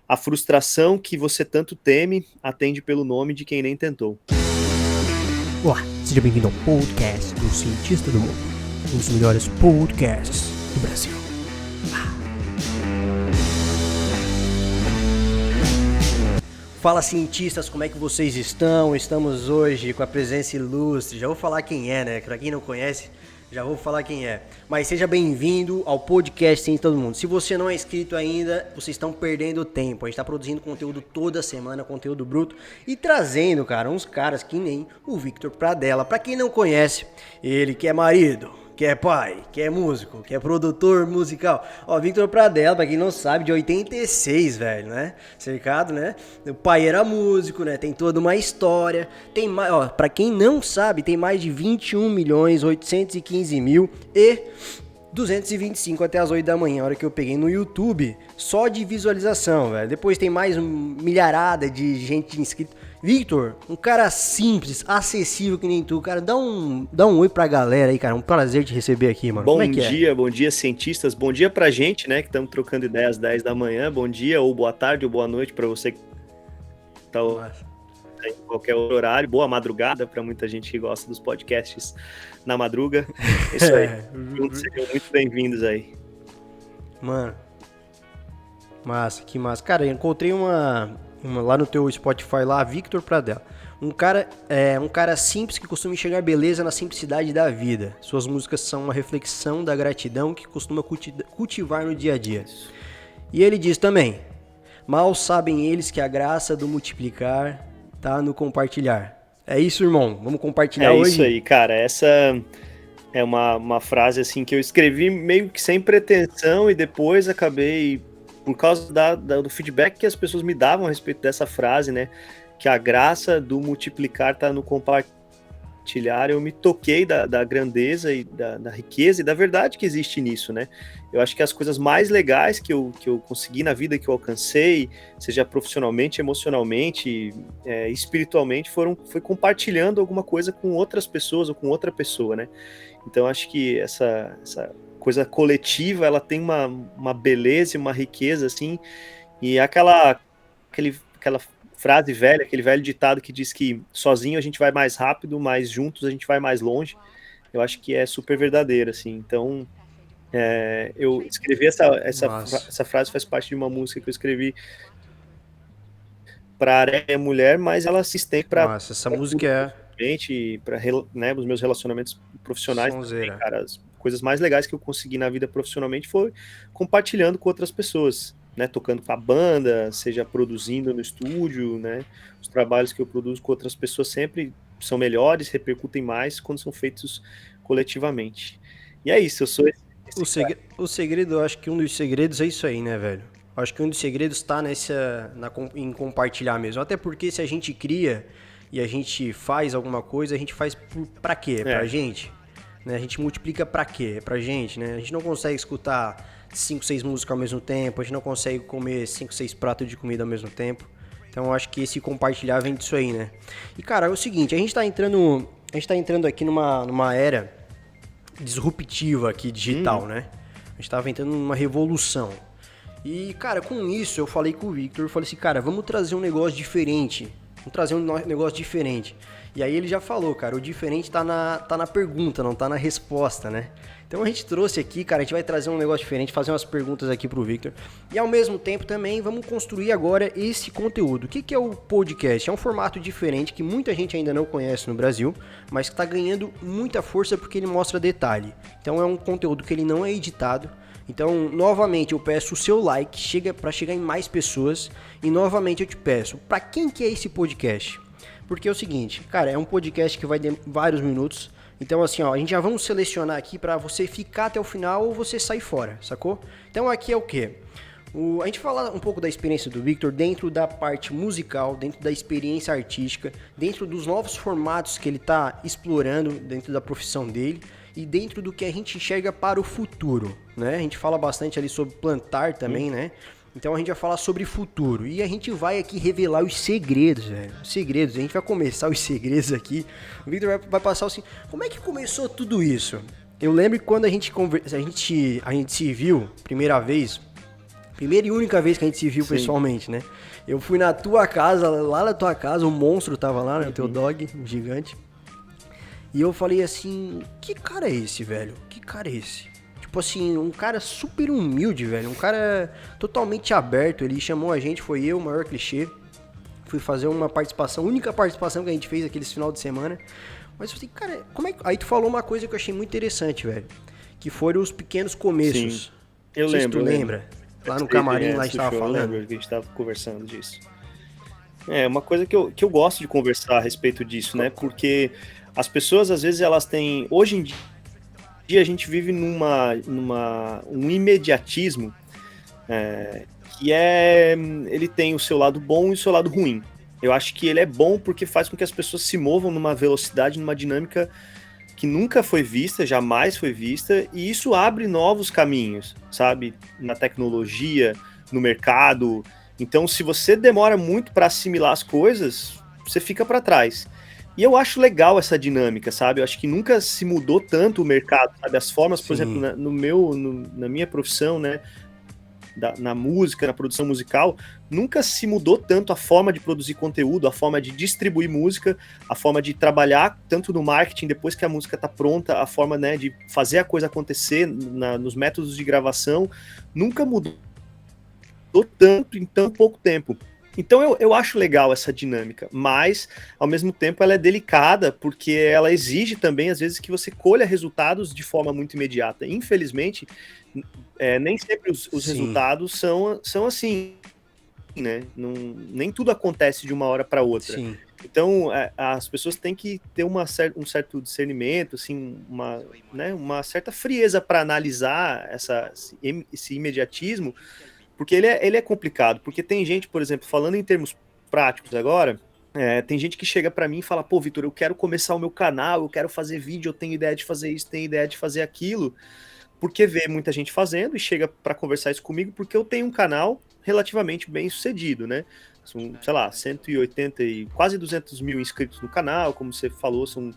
A frustração que você tanto teme atende pelo nome de quem nem tentou. Olá, seja bem-vindo ao podcast do Cientista do Mundo, um dos melhores podcasts do Brasil. Fala, cientistas, como é que vocês estão? Estamos hoje com a presença ilustre. Já vou falar quem é, né? Pra quem não conhece, já vou falar quem é. Mas seja bem-vindo ao podcast Cientista do Mundo. Se você não é inscrito ainda, vocês estão perdendo tempo. A gente tá produzindo conteúdo toda semana, conteúdo bruto, e trazendo, cara, uns caras que nem o Victor Pradella. Pra quem não conhece, ele que é marido, que é pai, que é músico, que é produtor musical. Ó, Victor Pradella, pra quem não sabe, de 86, velho, né? Cercado, né? O pai era músico, né? Tem toda uma história. Tem mais, ó, pra quem não sabe, tem mais de 21.815.225 até as 8 da manhã, a hora que eu peguei no YouTube, só de visualização, velho. Depois tem mais milharada de gente inscrita. Victor, um cara simples, acessível que nem tu, cara, dá um oi pra galera aí, cara, um prazer te receber aqui, mano. Como é que é? Bom dia, cientistas, bom dia pra gente, né, que estamos trocando ideias às 10 da manhã, bom dia, ou boa tarde, ou boa noite pra você que tá em qualquer horário, boa madrugada pra muita gente que gosta dos podcasts na madruga, é isso aí, sejam muito bem-vindos aí. Mano, massa, que massa. Cara, eu encontrei uma lá no teu Spotify lá, Victor Pradella. Um cara simples que costuma enxergar beleza na simplicidade da vida. Suas músicas são uma reflexão da gratidão que costuma cultivar no dia a dia. E ele diz também: mal sabem eles que a graça do multiplicar tá no compartilhar. É isso, irmão. Vamos compartilhar hoje? É isso aí, cara. Essa é uma frase assim que eu escrevi meio que sem pretensão e depois acabei, por causa do feedback que as pessoas me davam a respeito dessa frase, né, que a graça do multiplicar tá no compartilhar, eu me toquei da grandeza e da riqueza e da verdade que existe nisso, né. Eu acho que as coisas mais legais que eu consegui na vida, que eu alcancei, seja profissionalmente, emocionalmente, espiritualmente, foi compartilhando alguma coisa com outras pessoas ou com outra pessoa, né. Então acho que essa coisa coletiva, ela tem uma beleza e uma riqueza, assim, e aquela frase velha, aquele velho ditado que diz que sozinho a gente vai mais rápido, mas juntos a gente vai mais longe, eu acho que é super verdadeiro, assim, então eu escrevi essa frase, faz parte de uma música que eu escrevi para Areia Mulher, mas ela se estende para essa música é para, né, os meus relacionamentos profissionais também, cara. As coisas mais legais que eu consegui na vida profissionalmente foi compartilhando com outras pessoas, né, tocando com a banda, seja produzindo no estúdio, né, os trabalhos que eu produzo com outras pessoas sempre são melhores, repercutem mais quando são feitos coletivamente. E é isso, eu sou esse o segredo, eu acho que um dos segredos é isso aí, né, velho? Eu acho que um dos segredos está em compartilhar mesmo. Até porque se a gente cria e a gente faz alguma coisa, a gente faz pra quê? Pra gente? Né? A gente multiplica pra quê? Pra gente, né? A gente não consegue escutar 5, 6 músicas ao mesmo tempo, a gente não consegue comer 5, 6 pratos de comida ao mesmo tempo. Então eu acho que esse compartilhar vem disso aí, né? E cara, é o seguinte, a gente tá entrando aqui numa era disruptiva aqui, digital, né? A gente tava entrando numa revolução. E, cara, com isso eu falei com o Victor, eu falei assim, cara, vamos trazer um negócio diferente. E aí ele já falou, cara, o diferente tá na pergunta, não tá na resposta, né? Então a gente trouxe aqui, cara, a gente vai trazer um negócio diferente, fazer umas perguntas aqui pro Victor. E ao mesmo tempo também vamos construir agora esse conteúdo. O que é o podcast? É um formato diferente que muita gente ainda não conhece no Brasil, mas que tá ganhando muita força porque ele mostra detalhe. Então é um conteúdo que ele não é editado. Então, novamente, eu peço o seu like para chegar em mais pessoas. E novamente eu te peço, para quem que é esse podcast? Porque é o seguinte, cara, é um podcast que vai ter vários minutos. Então, assim, ó, a gente já vamos selecionar aqui para você ficar até o final ou você sair fora, sacou? Então, aqui é o quê? A gente fala um pouco da experiência do Victor dentro da parte musical, dentro da experiência artística, dentro dos novos formatos que ele está explorando dentro da profissão dele e dentro do que a gente enxerga para o futuro, né? A gente fala bastante ali sobre plantar também, né? Então a gente vai falar sobre futuro e a gente vai aqui revelar os segredos, velho. Os segredos, a gente vai começar os segredos aqui. O Victor vai passar assim, como é que começou tudo isso? Eu lembro que quando a gente se viu primeira vez, Primeira e única vez que a gente se viu pessoalmente, né? Eu fui na tua casa, lá na tua casa, o monstro tava lá, né? O teu dog, o gigante. E eu falei assim, que cara é esse, velho? Que cara é esse? Tipo assim, um cara super humilde, velho. Um cara totalmente aberto. Ele chamou a gente, foi eu, o maior clichê. Fui fazer uma participação, única participação que a gente fez aqueles final de semana. Mas eu falei, cara, como é que... Aí tu falou uma coisa que eu achei muito interessante, velho. Que foram os pequenos começos. Sim, eu lembro. Tu lembra? Lá no camarim, lá a gente tava falando. Eu lembro que a gente tava conversando disso. É uma coisa que eu gosto de conversar a respeito disso, né? Porque as pessoas, às vezes, elas têm... Hoje em dia, a gente vive um imediatismo que ele tem o seu lado bom e o seu lado ruim. Eu acho que ele é bom porque faz com que as pessoas se movam numa velocidade, numa dinâmica que nunca foi vista, jamais foi vista, e isso abre novos caminhos, sabe? Na tecnologia, no mercado. Então, se você demora muito para assimilar as coisas, você fica para trás. E eu acho legal essa dinâmica, sabe? Eu acho que nunca se mudou tanto o mercado, sabe? As formas, por exemplo, na minha profissão, né? Na música, na produção musical, nunca se mudou tanto a forma de produzir conteúdo, a forma de distribuir música, a forma de trabalhar tanto no marketing depois que a música tá pronta, a forma, né, de fazer a coisa acontecer nos métodos de gravação, nunca mudou tanto em tão pouco tempo. Então eu acho legal essa dinâmica, mas ao mesmo tempo ela é delicada, porque ela exige também, às vezes, que você colha resultados de forma muito imediata. Infelizmente, nem sempre os resultados são assim, né? Nem tudo acontece de uma hora para outra. Sim. Então as pessoas têm que ter um certo discernimento, assim, uma certa frieza para analisar esse imediatismo, porque ele é complicado, porque tem gente, por exemplo, falando em termos práticos agora, tem gente que chega para mim e fala, pô, Vitor, eu quero começar o meu canal, eu quero fazer vídeo, eu tenho ideia de fazer isso, tenho ideia de fazer aquilo, porque vê muita gente fazendo e chega para conversar isso comigo, porque eu tenho um canal relativamente bem sucedido, né? São, sei lá, 180 e quase 200 mil inscritos no canal, como você falou, são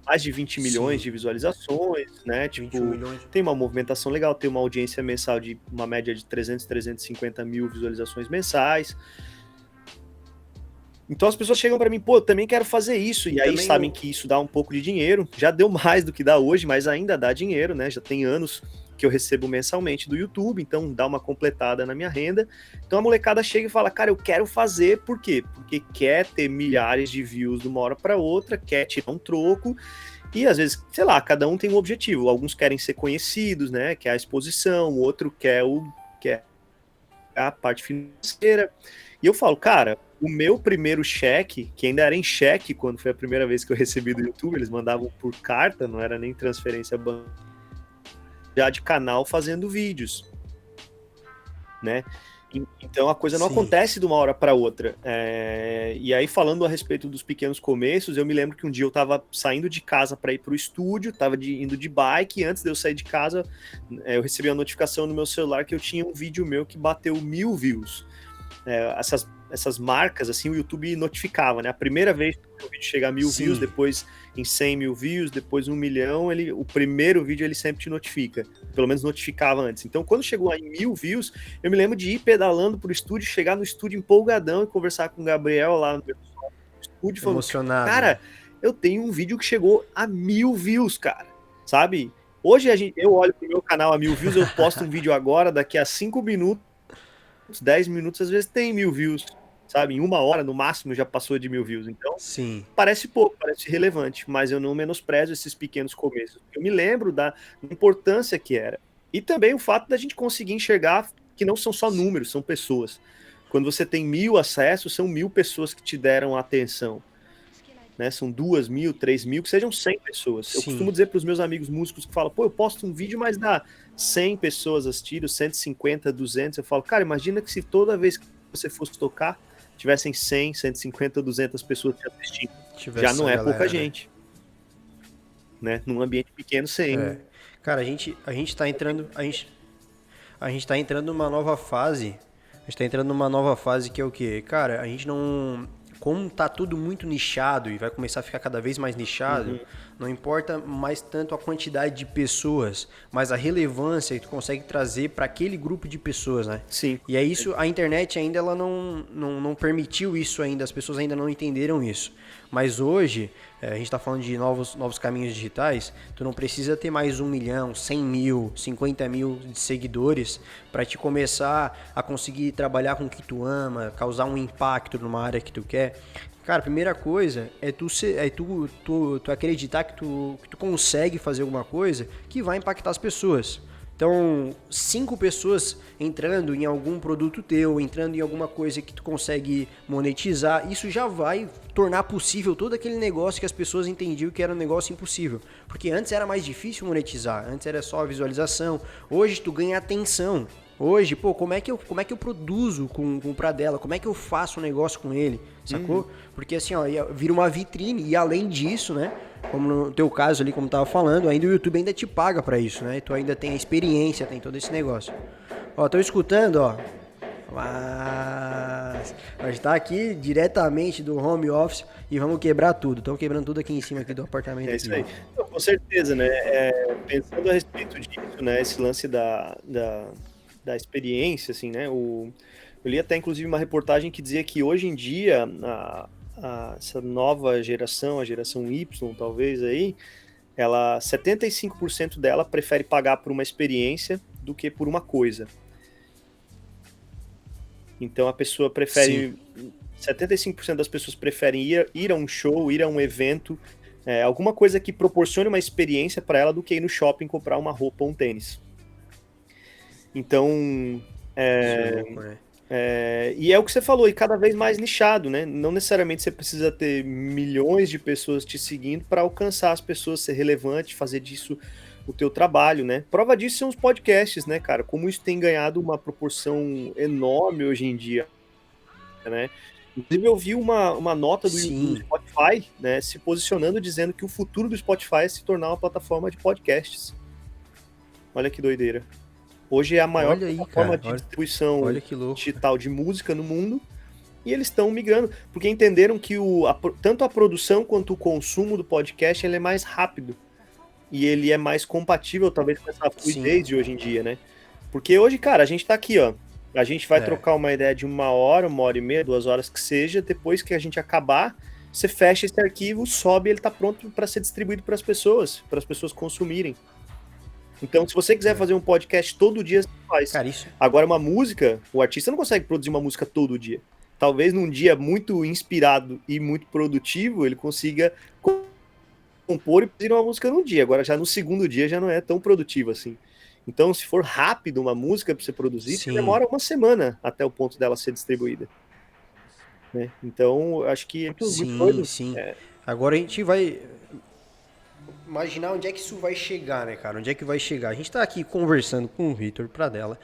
mais de 20 milhões de visualizações, né? Tipo, tem uma movimentação legal, tem uma audiência mensal de uma média de 350 mil visualizações mensais. Então as pessoas chegam para mim, pô, eu também quero fazer isso, e aí sabem que isso dá um pouco de dinheiro, já deu mais do que dá hoje, mas ainda dá dinheiro, né? Já tem anos que eu recebo mensalmente do YouTube, então dá uma completada na minha renda. Então a molecada chega e fala, cara, eu quero fazer, por quê? Porque quer ter milhares de views de uma hora para outra, quer tirar um troco, e às vezes, sei lá, cada um tem um objetivo. Alguns querem ser conhecidos, né? Quer a exposição, o outro quer a parte financeira. E eu falo, cara, o meu primeiro cheque, que ainda era em cheque quando foi a primeira vez que eu recebi do YouTube, eles mandavam por carta, não era nem transferência bancária, já de canal fazendo vídeos, né? Então a coisa não acontece de uma hora para outra. E aí, falando a respeito dos pequenos começos, eu me lembro que um dia eu tava saindo de casa para ir pro estúdio, tava indo de bike, e antes de eu sair de casa, eu recebi uma notificação no meu celular que eu tinha um vídeo meu que bateu 1000 views. Essas marcas, assim, o YouTube notificava, né? A primeira vez que o vídeo chega a 1000 views, depois em 100 mil views, depois 1 milhão, o primeiro vídeo ele sempre te notifica. Pelo menos notificava antes. Então, quando chegou a 1000 views, eu me lembro de ir pedalando pro estúdio, chegar no estúdio empolgadão e conversar com o Gabriel lá no estúdio, falando, emocionado, cara, eu tenho um vídeo que chegou a 1000 views, cara, sabe? Hoje eu olho pro meu canal a 1000 views, eu posto um vídeo agora, daqui a 5 minutos, 10 minutos, às vezes tem 1000 views, sabe? Em uma hora, no máximo, já passou de 1000 views. Então, parece pouco, parece relevante, mas eu não menosprezo esses pequenos começos. Eu me lembro da importância que era. E também o fato da gente conseguir enxergar que não são só números, são pessoas. Quando você tem 1000 acessos, são 1000 pessoas que te deram atenção. Né? São 2000, 3000, que sejam 100 pessoas. Eu costumo dizer para os meus amigos músicos que falam, pô, eu posto um vídeo, mas dá 100 pessoas assistindo, 150, 200. Eu falo, cara, imagina que se toda vez que você fosse tocar, tivessem 100, 150, 200 pessoas te assistindo. Já não é galera, pouca gente. Né? Num ambiente pequeno, 100. Cara, a gente tá entrando... A gente tá entrando numa nova fase. A gente tá entrando numa nova fase que é o quê? Cara, a gente não... Como tá tudo muito nichado e vai começar a ficar cada vez mais nichado, Não importa mais tanto a quantidade de pessoas, mas a relevância que tu consegue trazer para aquele grupo de pessoas, né? Sim. E é isso, a internet ainda ela não permitiu isso ainda, as pessoas ainda não entenderam isso. Mas hoje, a gente está falando de novos caminhos digitais, tu não precisa ter mais 1 milhão, 100 mil, 50 mil de seguidores para te começar a conseguir trabalhar com o que tu ama, causar um impacto numa área que tu quer. Cara, a primeira coisa é tu acreditar que tu consegue fazer alguma coisa que vai impactar as pessoas. Então, 5 pessoas entrando em algum produto teu, entrando em alguma coisa que tu consegue monetizar, isso já vai tornar possível todo aquele negócio que as pessoas entendiam que era um negócio impossível. Porque antes era mais difícil monetizar, antes era só a visualização, hoje tu ganha atenção. Hoje, pô, como é que eu produzo com o Pradella? Como é que eu faço um negócio com ele? Sacou? Porque assim, ó, vira uma vitrine e além disso, né? Como no teu caso ali, como eu tava falando, ainda o YouTube ainda te paga pra isso, né? Tu ainda tem a experiência, tem todo esse negócio. Ó, tô escutando, ó. Mas a gente tá aqui diretamente do home office e vamos quebrar tudo. Estamos quebrando tudo aqui em cima aqui do apartamento. É isso aí. Não, com certeza, né? Pensando a respeito disso, né? Esse lance da experiência, assim, né? Eu li até, inclusive, uma reportagem que dizia que hoje em dia, essa nova geração, a geração Y, talvez, aí, 75% dela prefere pagar por uma experiência do que por uma coisa. Então, a pessoa prefere... Sim. 75% das pessoas preferem ir a um show, ir a um evento, alguma coisa que proporcione uma experiência para ela do que ir no shopping comprar uma roupa ou um tênis. Então, e é o que você falou, e cada vez mais nichado, né? Não necessariamente você precisa ter milhões de pessoas te seguindo para alcançar as pessoas, ser relevante, fazer disso o teu trabalho, né? Prova disso são os podcasts, né, cara? Como isso tem ganhado uma proporção enorme hoje em dia, né? Inclusive eu vi uma nota do Spotify, né, se posicionando, dizendo que o futuro do Spotify é se tornar uma plataforma de podcasts. Olha que doideira. Hoje é a maior plataforma de distribuição digital de música no mundo e eles estão migrando, porque entenderam que tanto a produção quanto o consumo do podcast ele é mais rápido e ele é mais compatível talvez com essa fluidez de hoje em dia, né? Porque hoje, cara, a gente tá aqui, ó, a gente vai trocar uma ideia de 1 hora, 1h30, 2 horas que seja, depois que a gente acabar, você fecha esse arquivo, sobe e ele tá pronto para ser distribuído para as pessoas consumirem. Então, se você quiser fazer um podcast todo dia, você faz. Cara, isso... Agora, uma música, o artista não consegue produzir uma música todo dia. Talvez num dia muito inspirado e muito produtivo, ele consiga compor e produzir uma música num dia. Agora, já no segundo dia, já não é tão produtivo assim. Então, se for rápido uma música para você produzir, você demora 1 semana até o ponto dela ser distribuída. Né? Então, acho que é muito doido. Sim. Agora a gente vai... imaginar onde é que isso vai chegar, né, cara? Onde é que vai chegar? A gente tá aqui conversando com o Vitor Pradella.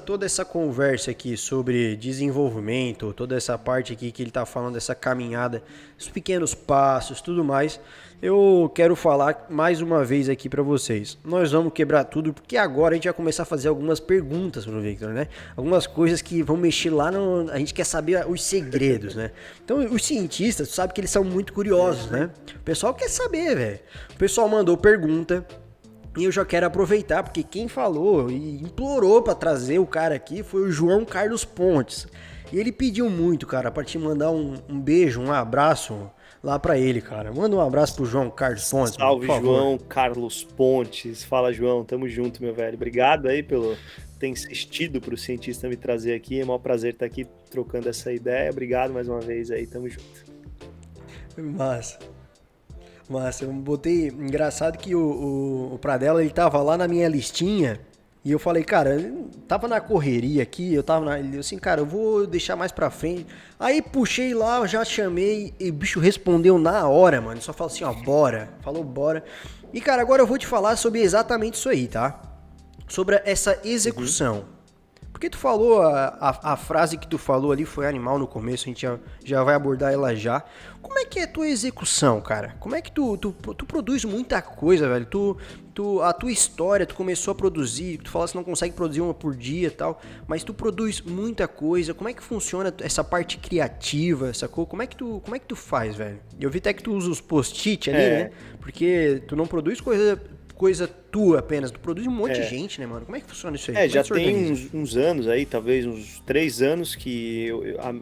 Toda essa conversa aqui sobre desenvolvimento, toda essa parte aqui que ele tá falando, dessa caminhada, os pequenos passos, tudo mais, eu quero falar mais uma vez aqui pra vocês. Nós vamos quebrar tudo, porque agora a gente vai começar a fazer algumas perguntas pro Victor, né? Algumas coisas que vão mexer lá no... A gente quer saber os segredos, né? Então, os cientistas, tu sabe que eles são muito curiosos, né? O pessoal quer saber, velho. O pessoal mandou pergunta e eu já quero aproveitar, porque quem falou e implorou pra trazer o cara aqui foi o João Carlos Pontes. E ele pediu muito, cara, pra te mandar um beijo, um abraço lá pra ele, cara. Manda um abraço pro João Carlos Pontes. Salve, João Carlos Pontes. Fala, João. Tamo junto, meu velho. Obrigado aí pelo ter insistido pro cientista me trazer aqui. É um maior prazer estar aqui trocando essa ideia. Obrigado mais uma vez aí. Tamo junto. Massa, eu botei... Engraçado que o Pradella, ele tava lá na minha listinha e eu falei, cara, eu tava na correria aqui, eu assim, cara, eu vou deixar mais pra frente. Aí puxei lá, já chamei e o bicho respondeu na hora, mano. Só falou assim, ó, bora. Falou, bora. E, cara, agora eu vou te falar sobre exatamente isso aí, tá? Sobre essa execução. Porque tu falou, a frase que tu falou ali foi animal no começo, a gente já vai abordar ela já. Como é que é a tua execução, cara? Como é que tu produz muita coisa, velho? A tua história, tu começou a produzir, tu fala que não consegue produzir uma por dia e tal, mas tu produz muita coisa. Como é que funciona essa parte criativa, sacou? Como é que tu faz, velho? Eu vi até que tu usa os post-it ali, né? Porque tu não produz coisa tua apenas, tu produz um monte de gente, né, mano? Como é que funciona isso aí? Como já é que você tem organiza? uns anos aí, talvez uns 3 anos, que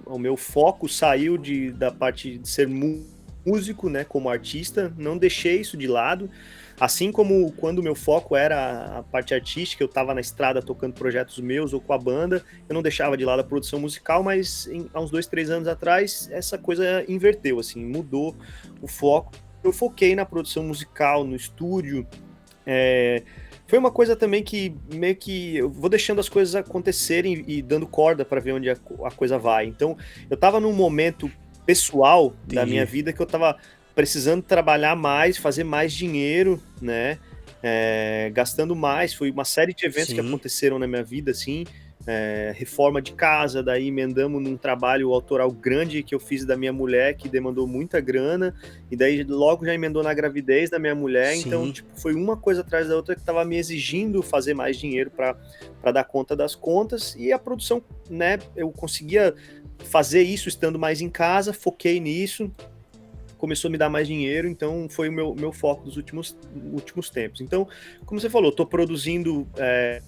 o meu foco saiu da parte de ser músico, né, como artista. Não deixei isso de lado. Assim como quando o meu foco era a parte artística, eu estava na estrada tocando projetos meus ou com a banda, eu não deixava de lado a produção musical, mas há uns 2, 3 anos atrás, essa coisa inverteu, assim, mudou o foco. Eu foquei na produção musical, no estúdio. Foi uma coisa também que meio que eu vou deixando as coisas acontecerem e dando corda para ver onde a coisa vai. Então, eu tava num momento pessoal da minha Entendi. vida que eu tava precisando trabalhar mais, fazer mais dinheiro, né? Gastando mais. Foi uma série de eventos que Sim. aconteceram na minha vida, assim. Reforma de casa, daí emendamos num trabalho autoral grande que eu fiz da minha mulher, que demandou muita grana, e daí logo já emendou na gravidez da minha mulher. Então, Sim. tipo, foi uma coisa atrás da outra que estava me exigindo fazer mais dinheiro para dar conta das contas, e a produção, né, eu conseguia fazer isso estando mais em casa, foquei nisso, começou a me dar mais dinheiro, então foi o meu foco dos últimos tempos. Então, como você falou, estou produzindo,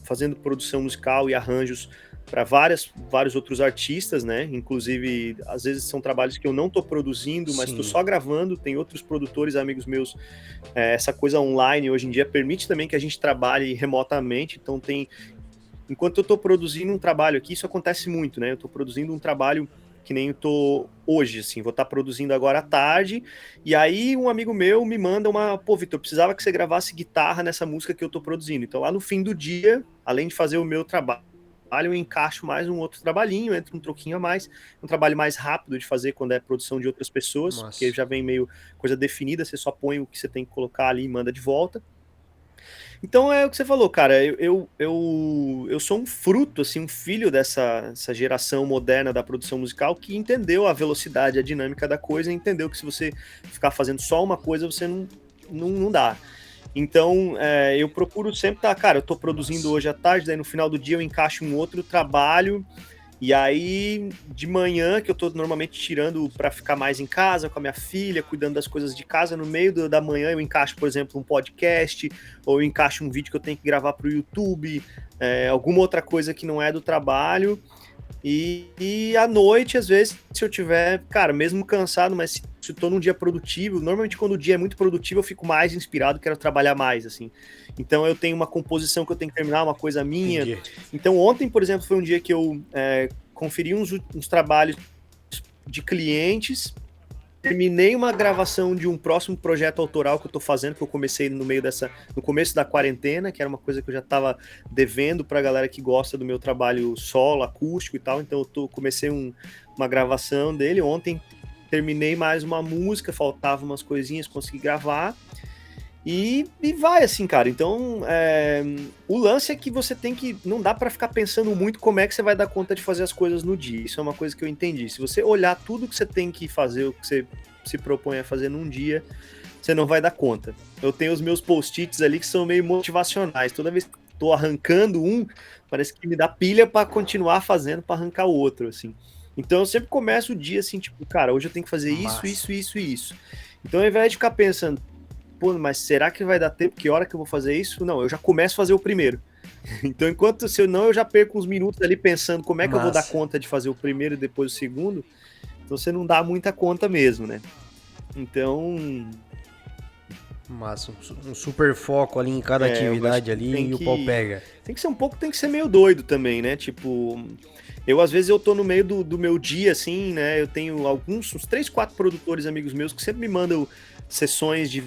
fazendo produção musical e arranjos para vários outros artistas, né? Inclusive, às vezes são trabalhos que eu não estou produzindo, mas estou Sim. só gravando. Tem outros produtores, amigos meus. Essa coisa online hoje em dia permite também que a gente trabalhe remotamente. Então, enquanto eu estou produzindo um trabalho aqui, isso acontece muito, né? Eu estou produzindo um trabalho que nem eu tô hoje, assim, vou estar produzindo agora à tarde, e aí um amigo meu me manda pô, Vitor, eu precisava que você gravasse guitarra nessa música que eu tô produzindo. Então lá no fim do dia, além de fazer o meu trabalho, eu encaixo mais um outro trabalhinho, entra um troquinho a mais, um trabalho mais rápido de fazer quando é produção de outras pessoas, porque Nossa. já vem meio coisa definida, você só põe o que você tem que colocar ali e manda de volta. Então é o que você falou, cara. Eu sou um fruto, assim, um filho essa geração moderna da produção musical que entendeu a velocidade, a dinâmica da coisa, e entendeu que se você ficar fazendo só uma coisa, você não dá. Então, eu procuro sempre estar, cara, eu tô produzindo Massa. hoje à tarde, daí no final do dia eu encaixo um outro trabalho, e aí de manhã, que eu tô normalmente tirando para ficar mais em casa com a minha filha, cuidando das coisas de casa, no meio da manhã eu encaixo, por exemplo, um podcast, ou eu encaixo um vídeo que eu tenho que gravar para o YouTube, alguma outra coisa que não é do trabalho. E à noite, às vezes, se eu tiver, cara, mesmo cansado, mas se eu tô num dia produtivo, normalmente quando o dia é muito produtivo, eu fico mais inspirado, quero trabalhar mais, assim. Então eu tenho uma composição que eu tenho que terminar, uma coisa minha. Entendi. Então ontem, por exemplo, foi um dia que eu conferi uns trabalhos de clientes, terminei uma gravação de um próximo projeto autoral que eu tô fazendo, que eu comecei no começo da quarentena, que era uma coisa que eu já tava devendo pra galera que gosta do meu trabalho solo, acústico e tal. Então comecei uma gravação dele ontem, terminei mais uma música, faltava umas coisinhas, consegui gravar. E vai assim, cara. Então, o lance é que você tem que. Não dá pra ficar pensando muito como é que você vai dar conta de fazer as coisas no dia. Isso é uma coisa que eu entendi. Se você olhar tudo que você tem que fazer, o que você se propõe a fazer num dia, você não vai dar conta. Eu tenho os meus post-its ali que são meio motivacionais. Toda vez que eu tô arrancando parece que me dá pilha pra continuar fazendo, pra arrancar o outro, assim. Então eu sempre começo o dia assim, tipo, cara, hoje eu tenho que fazer isso, Massa. isso, isso e isso. Então, ao invés de ficar pensando, pô, mas será que vai dar tempo? Que hora que eu vou fazer isso? Não, eu já começo a fazer o primeiro. Então, se eu não, eu já perco uns minutos ali pensando como é que eu vou dar Massa. conta de fazer o primeiro e depois o segundo. Então, você não dá muita conta mesmo, né? Então, Massa. Um super foco ali em cada eu acho atividade que ali e o pau pega. tem que ser meio doido também, né? Tipo, às vezes eu tô no meio do meu dia, assim, né? Eu tenho uns 3, 4 produtores amigos meus que sempre me mandam sessões de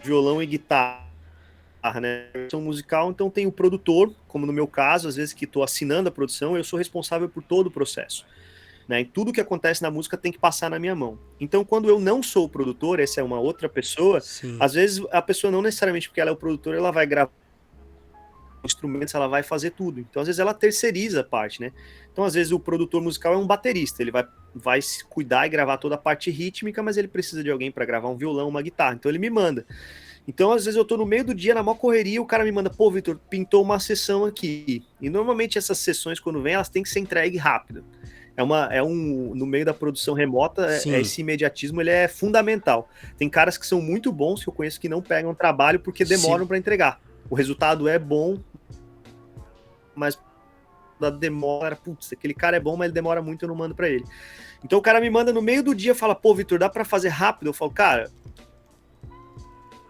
violão e guitarra, né? Produção musical, então tem o produtor, como no meu caso, às vezes que estou assinando a produção, eu sou responsável por todo o processo, né? E tudo que acontece na música tem que passar na minha mão. Então, quando eu não sou o produtor, essa é uma outra pessoa, Sim. às vezes a pessoa não necessariamente porque ela é o produtor, ela vai gravar instrumentos, ela vai fazer tudo. Então, às vezes, ela terceiriza a parte, né? Então, às vezes, o produtor musical é um baterista, ele vai se cuidar e gravar toda a parte rítmica, mas ele precisa de alguém para gravar um violão, uma guitarra. Então, ele me manda. Então, às vezes, eu tô no meio do dia, na maior correria, o cara me manda, pô, Vitor, pintou uma sessão aqui. E, normalmente, essas sessões, quando vem, elas têm que ser entregue rápido. No meio da produção remota, esse imediatismo ele é fundamental. Tem caras que são muito bons, que eu conheço, que não pegam trabalho porque demoram para entregar. O resultado é bom, mas da demora, putz, aquele cara é bom, mas ele demora muito, eu não mando para ele. Então o cara me manda no meio do dia, fala, pô, Vitor, dá para fazer rápido? Eu falo, cara,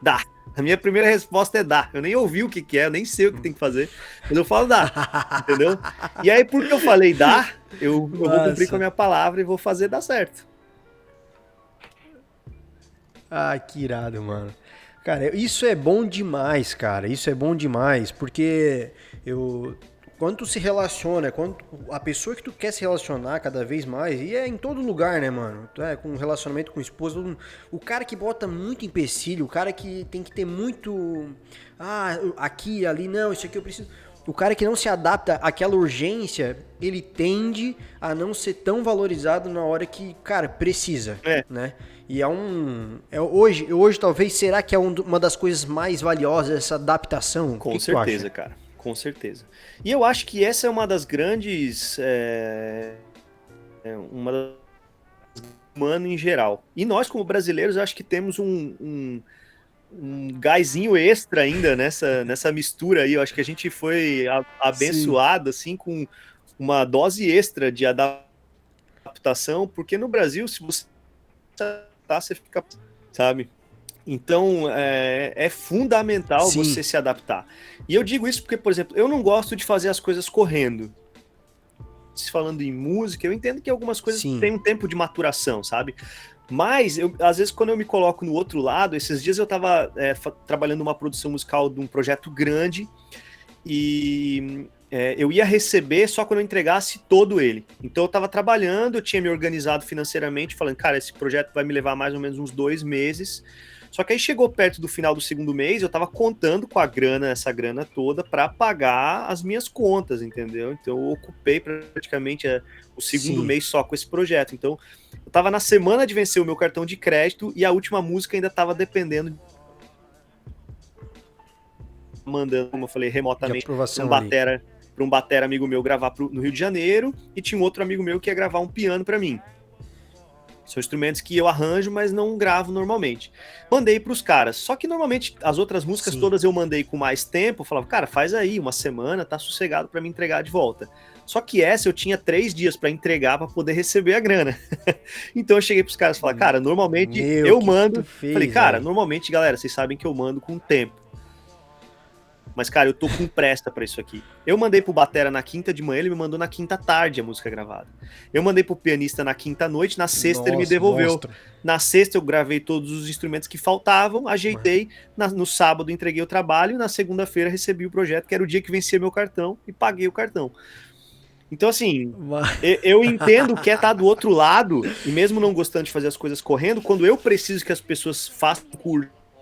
dá. A minha primeira resposta é dá. Eu nem ouvi o que é, eu nem sei o que tem que fazer, mas eu falo dá, entendeu? E aí, porque eu falei dá, eu vou cumprir com a minha palavra e vou fazer dar certo. Ah, que irado, mano. Cara, isso é bom demais, cara. Isso é bom demais, porque quando tu se relaciona, quando a pessoa que tu quer se relacionar cada vez mais, e é em todo lugar, né, mano? Com relacionamento com esposa, o cara que bota muito empecilho, o cara que tem que ter muito... aqui, ali, não, isso aqui eu preciso... O cara que não se adapta àquela urgência, ele tende a não ser tão valorizado na hora que, cara, precisa, né? E hoje talvez, será que é uma das coisas mais valiosas, essa adaptação? Com certeza, cara. Com certeza. E eu acho que essa é uma das grandes... uma das... humano em geral. E nós, como brasileiros, acho que temos um gásinho extra ainda nessa mistura aí. Eu acho que a gente foi abençoado, assim, com uma dose extra de adaptação, porque no Brasil, se você você fica, sabe? Então, é fundamental você se adaptar. E eu digo isso porque, por exemplo, eu não gosto de fazer as coisas correndo. Falando em música, eu entendo que algumas coisas têm um tempo de maturação, sabe? Mas, às vezes, quando eu me coloco no outro lado, esses dias eu tava trabalhando numa produção musical de um projeto grande e eu ia receber só quando eu entregasse todo ele. Então eu tava trabalhando, eu tinha me organizado financeiramente, falando, cara, esse projeto vai me levar mais ou menos uns 2 meses. Só que aí chegou perto do final do segundo mês, eu tava contando com essa grana toda para pagar as minhas contas, entendeu? Então eu ocupei praticamente o segundo mês só com esse projeto. Então eu tava na semana de vencer o meu cartão de crédito e a última música ainda tava dependendo, mandando, como eu falei, remotamente para um batera amigo meu gravar no Rio de Janeiro, e tinha um outro amigo meu que ia gravar um piano para mim. São instrumentos que eu arranjo, mas não gravo normalmente. Mandei pros caras. Só que normalmente as outras músicas todas eu mandei com mais tempo. Eu falava, cara, faz aí, uma semana, tá sossegado pra me entregar de volta. Só que essa eu tinha 3 dias pra entregar pra poder receber a grana. Então eu cheguei pros caras e falei, cara, normalmente eu mando. Falei, cara, normalmente, galera, vocês sabem que eu mando com tempo. Mas, cara, eu tô com pressa pra isso aqui. Eu mandei pro batera na quinta de manhã, ele me mandou na quinta tarde a música gravada. Eu mandei pro pianista na quinta noite, na sexta ele me devolveu. Monstro. Na sexta eu gravei todos os instrumentos que faltavam, ajeitei, no sábado entreguei o trabalho, e na segunda-feira recebi o projeto, que era o dia que vencia meu cartão, e paguei o cartão. Então, assim, eu entendo que estar do outro lado, e mesmo não gostando de fazer as coisas correndo, quando eu preciso que as pessoas façam com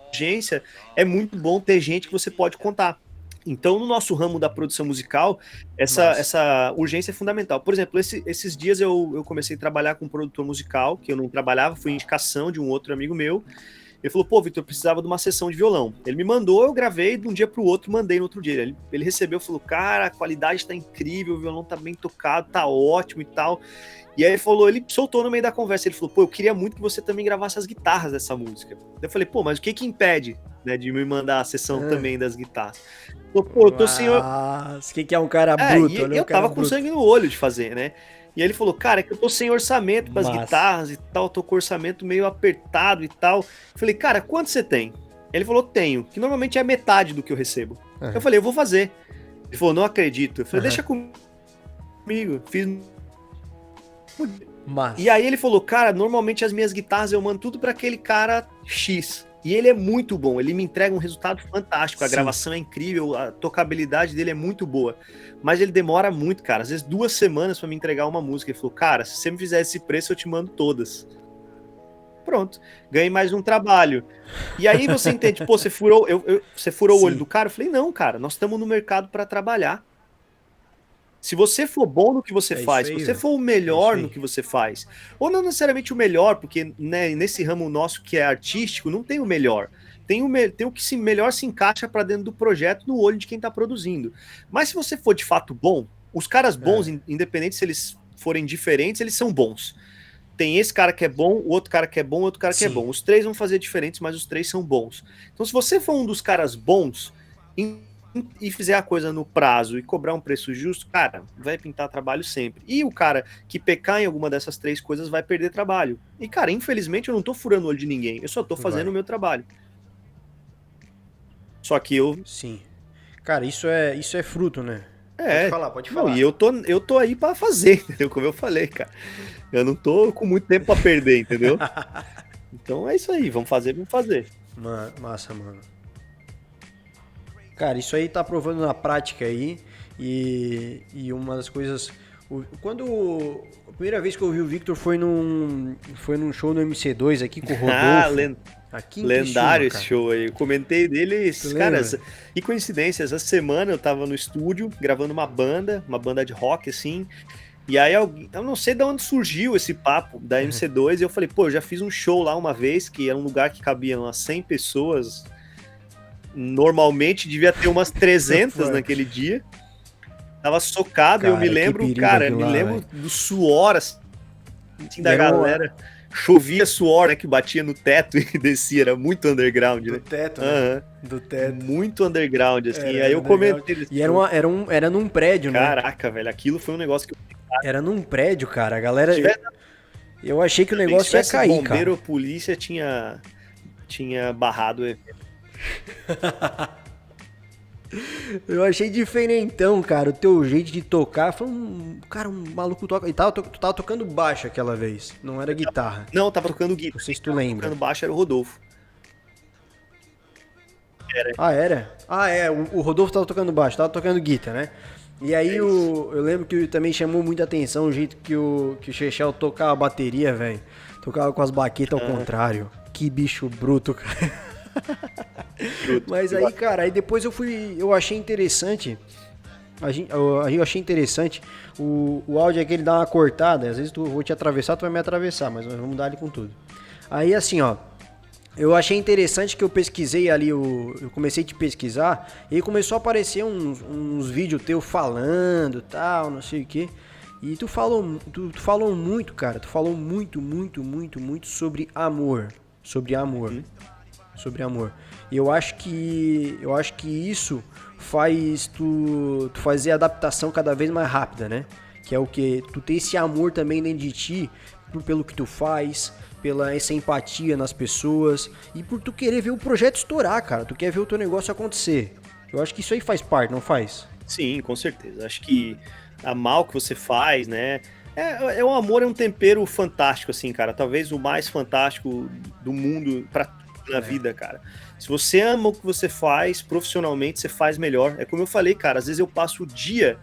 urgência, é muito bom ter gente que você pode contar. Então, no nosso ramo da produção musical, essa urgência é fundamental. Por exemplo, esses dias eu comecei a trabalhar com um produtor musical, que eu não trabalhava, foi indicação de um outro amigo meu. Ele falou, pô, Vitor, eu precisava de uma sessão de violão. Ele me mandou, eu gravei, de um dia pro outro, mandei no outro dia. Ele recebeu, falou, cara, a qualidade tá incrível, o violão tá bem tocado, tá ótimo e tal. E aí ele falou, ele soltou no meio da conversa, ele falou, pô, eu queria muito que você também gravasse as guitarras dessa música. Eu falei, pô, mas o que impede, né, de me mandar a sessão também das guitarras? Pô, eu tô sem... que é um cara bruto, né? Eu tava com sangue no olho de fazer, né? E aí ele falou, cara, é que eu tô sem orçamento pras guitarras e tal, tô com orçamento meio apertado e tal. Eu falei, cara, quanto você tem? Ele falou, tenho, que normalmente é a metade do que eu recebo. Eu falei, eu vou fazer. Ele falou, não acredito. Eu falei, deixa comigo. Fiz... E aí ele falou, cara, normalmente as minhas guitarras eu mando tudo pra aquele cara X. E ele é muito bom, ele me entrega um resultado fantástico, a gravação é incrível, a tocabilidade dele é muito boa. Mas ele demora muito, cara, às vezes 2 semanas pra me entregar uma música. Ele falou, cara, se você me fizer esse preço, eu te mando todas. Pronto, ganhei mais um trabalho. E aí você entende, pô, você furou o olho do cara? Eu falei, não, cara, nós estamos no mercado para trabalhar. Se você for bom no que você faz, se você for o melhor no que você faz, ou não necessariamente o melhor, porque né, nesse ramo nosso que é artístico, não tem o melhor. Tem o que melhor se encaixa para dentro do projeto, no olho de quem está produzindo. Mas se você for de fato bom, os caras bons, independente se eles forem diferentes, eles são bons. Tem esse cara que é bom, o outro cara que é bom, o outro cara que é bom. Os três vão fazer diferentes, mas os três são bons. Então, se você for um dos caras bons e fizer a coisa no prazo e cobrar um preço justo, cara, vai pintar trabalho sempre. E o cara que pecar em alguma dessas três coisas vai perder trabalho. E, cara, infelizmente eu não tô furando o olho de ninguém, eu só tô fazendo o meu trabalho. Só que eu... Sim. Cara, isso é fruto, né? Pode falar. Não, e eu tô aí pra fazer, entendeu? Como eu falei, cara. Eu não tô com muito tempo pra perder, entendeu? Então é isso aí, vamos fazer. Massa, mano. Cara, isso aí tá provando na prática aí. E uma das coisas... A primeira vez que eu vi o Victor foi num show no MC2 aqui com o Rodolfo. Lendário esse show aí. Eu comentei dele, cara, e coincidência, essa semana eu tava no estúdio gravando uma banda de rock, assim, e aí eu não sei de onde surgiu esse papo da MC2, e eu falei, pô, eu já fiz um show lá uma vez, que era um lugar que cabiam umas 100 pessoas, normalmente devia ter umas 300 naquele dia, tava socado, cara, eu me lembro, do suor, assim, da galera... Chovia suor, né, que batia no teto e descia, era muito underground, né? Do teto, né? Do teto. Muito underground, assim, aí eu comentei... E era num prédio, né? Caraca, velho, aquilo foi um negócio que... Era num prédio, cara, a galera... Eu achei que o negócio ia cair, cara. Bombeiro ou polícia tinha barrado o evento. Eu achei diferentão, cara, o teu jeito de tocar. Foi um maluco toca. E tu tava tocando baixo aquela vez, não era guitarra. Não, tava tocando guitarra. Não sei se tu lembra. Tocando baixo era o Rodolfo. Era? O Rodolfo tava tocando baixo, tava tocando guitarra, né? E aí eu lembro que também chamou muita atenção o jeito que o Chechel tocava a bateria, velho. Tocava com as baquetas ao contrário. Que bicho bruto, cara. Mas aí, cara, aí depois eu achei interessante. Eu achei interessante o áudio é que ele dá uma cortada. Às vezes eu vou te atravessar, tu vai me atravessar, mas nós vamos dar ali com tudo. Aí assim, ó, eu achei interessante que eu pesquisei ali, eu comecei a te pesquisar, e aí começou a aparecer uns vídeos teus falando, tal, não sei o que. E tu falou muito, cara, tu falou muito sobre amor, sobre amor. E eu acho que isso faz tu fazer a adaptação cada vez mais rápida, né? Que é o que? Tu ter esse amor também dentro de ti, pelo que tu faz, pela essa empatia nas pessoas e por tu querer ver o projeto estourar, cara. Tu quer ver o teu negócio acontecer. Eu acho que isso aí faz parte, não faz? Sim, com certeza. Acho que amar o que você faz, né? O amor é um tempero fantástico, assim, cara. Talvez o mais fantástico do mundo na vida, cara. Se você ama o que você faz, profissionalmente, você faz melhor. É como eu falei, cara, às vezes eu passo o dia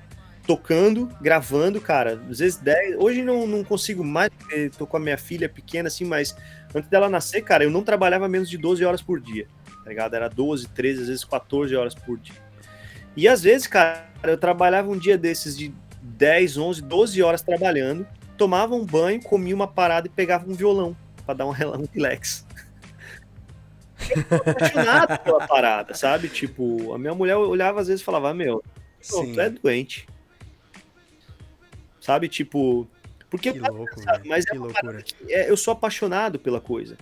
tocando, gravando, cara, às vezes 10, hoje não consigo mais, porque tô com a minha filha pequena, assim, mas antes dela nascer, cara, eu não trabalhava menos de 12 horas por dia, tá ligado? Era 12, 13, às vezes 14 horas por dia. E às vezes, cara, eu trabalhava um dia desses de 10, 11, 12 horas trabalhando, tomava um banho, comia uma parada e pegava um violão pra dar um relax. Eu tô apaixonado pela parada, sabe? Tipo, a minha mulher olhava às vezes e falava, tu é doente. Sabe? Tipo, porque que louco, mas que loucura. Eu sou apaixonado pela coisa.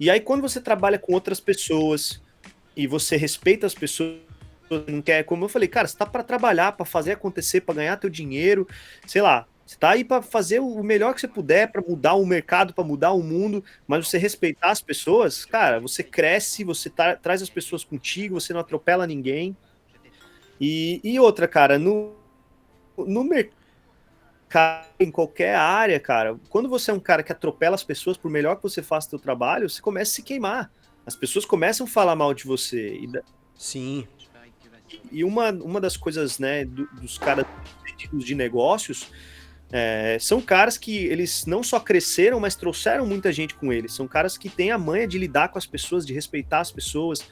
E aí quando você trabalha com outras pessoas e você respeita as pessoas, não quer, como eu falei, cara, você tá pra trabalhar, pra fazer acontecer, pra ganhar teu dinheiro, sei lá, você tá aí pra fazer o melhor que você puder, pra mudar o mercado, pra mudar o mundo, mas você respeitar as pessoas, cara, você cresce, você traz as pessoas contigo, você não atropela ninguém. E outra, cara, no mercado, em qualquer área, cara, quando você é um cara que atropela as pessoas, por melhor que você faça o seu trabalho, você começa a se queimar. As pessoas começam a falar mal de você. Sim. E uma das coisas, né, dos caras de negócios, São caras que eles não só cresceram, mas trouxeram muita gente com eles. São caras que têm a manha de lidar com as pessoas, de respeitar as pessoas,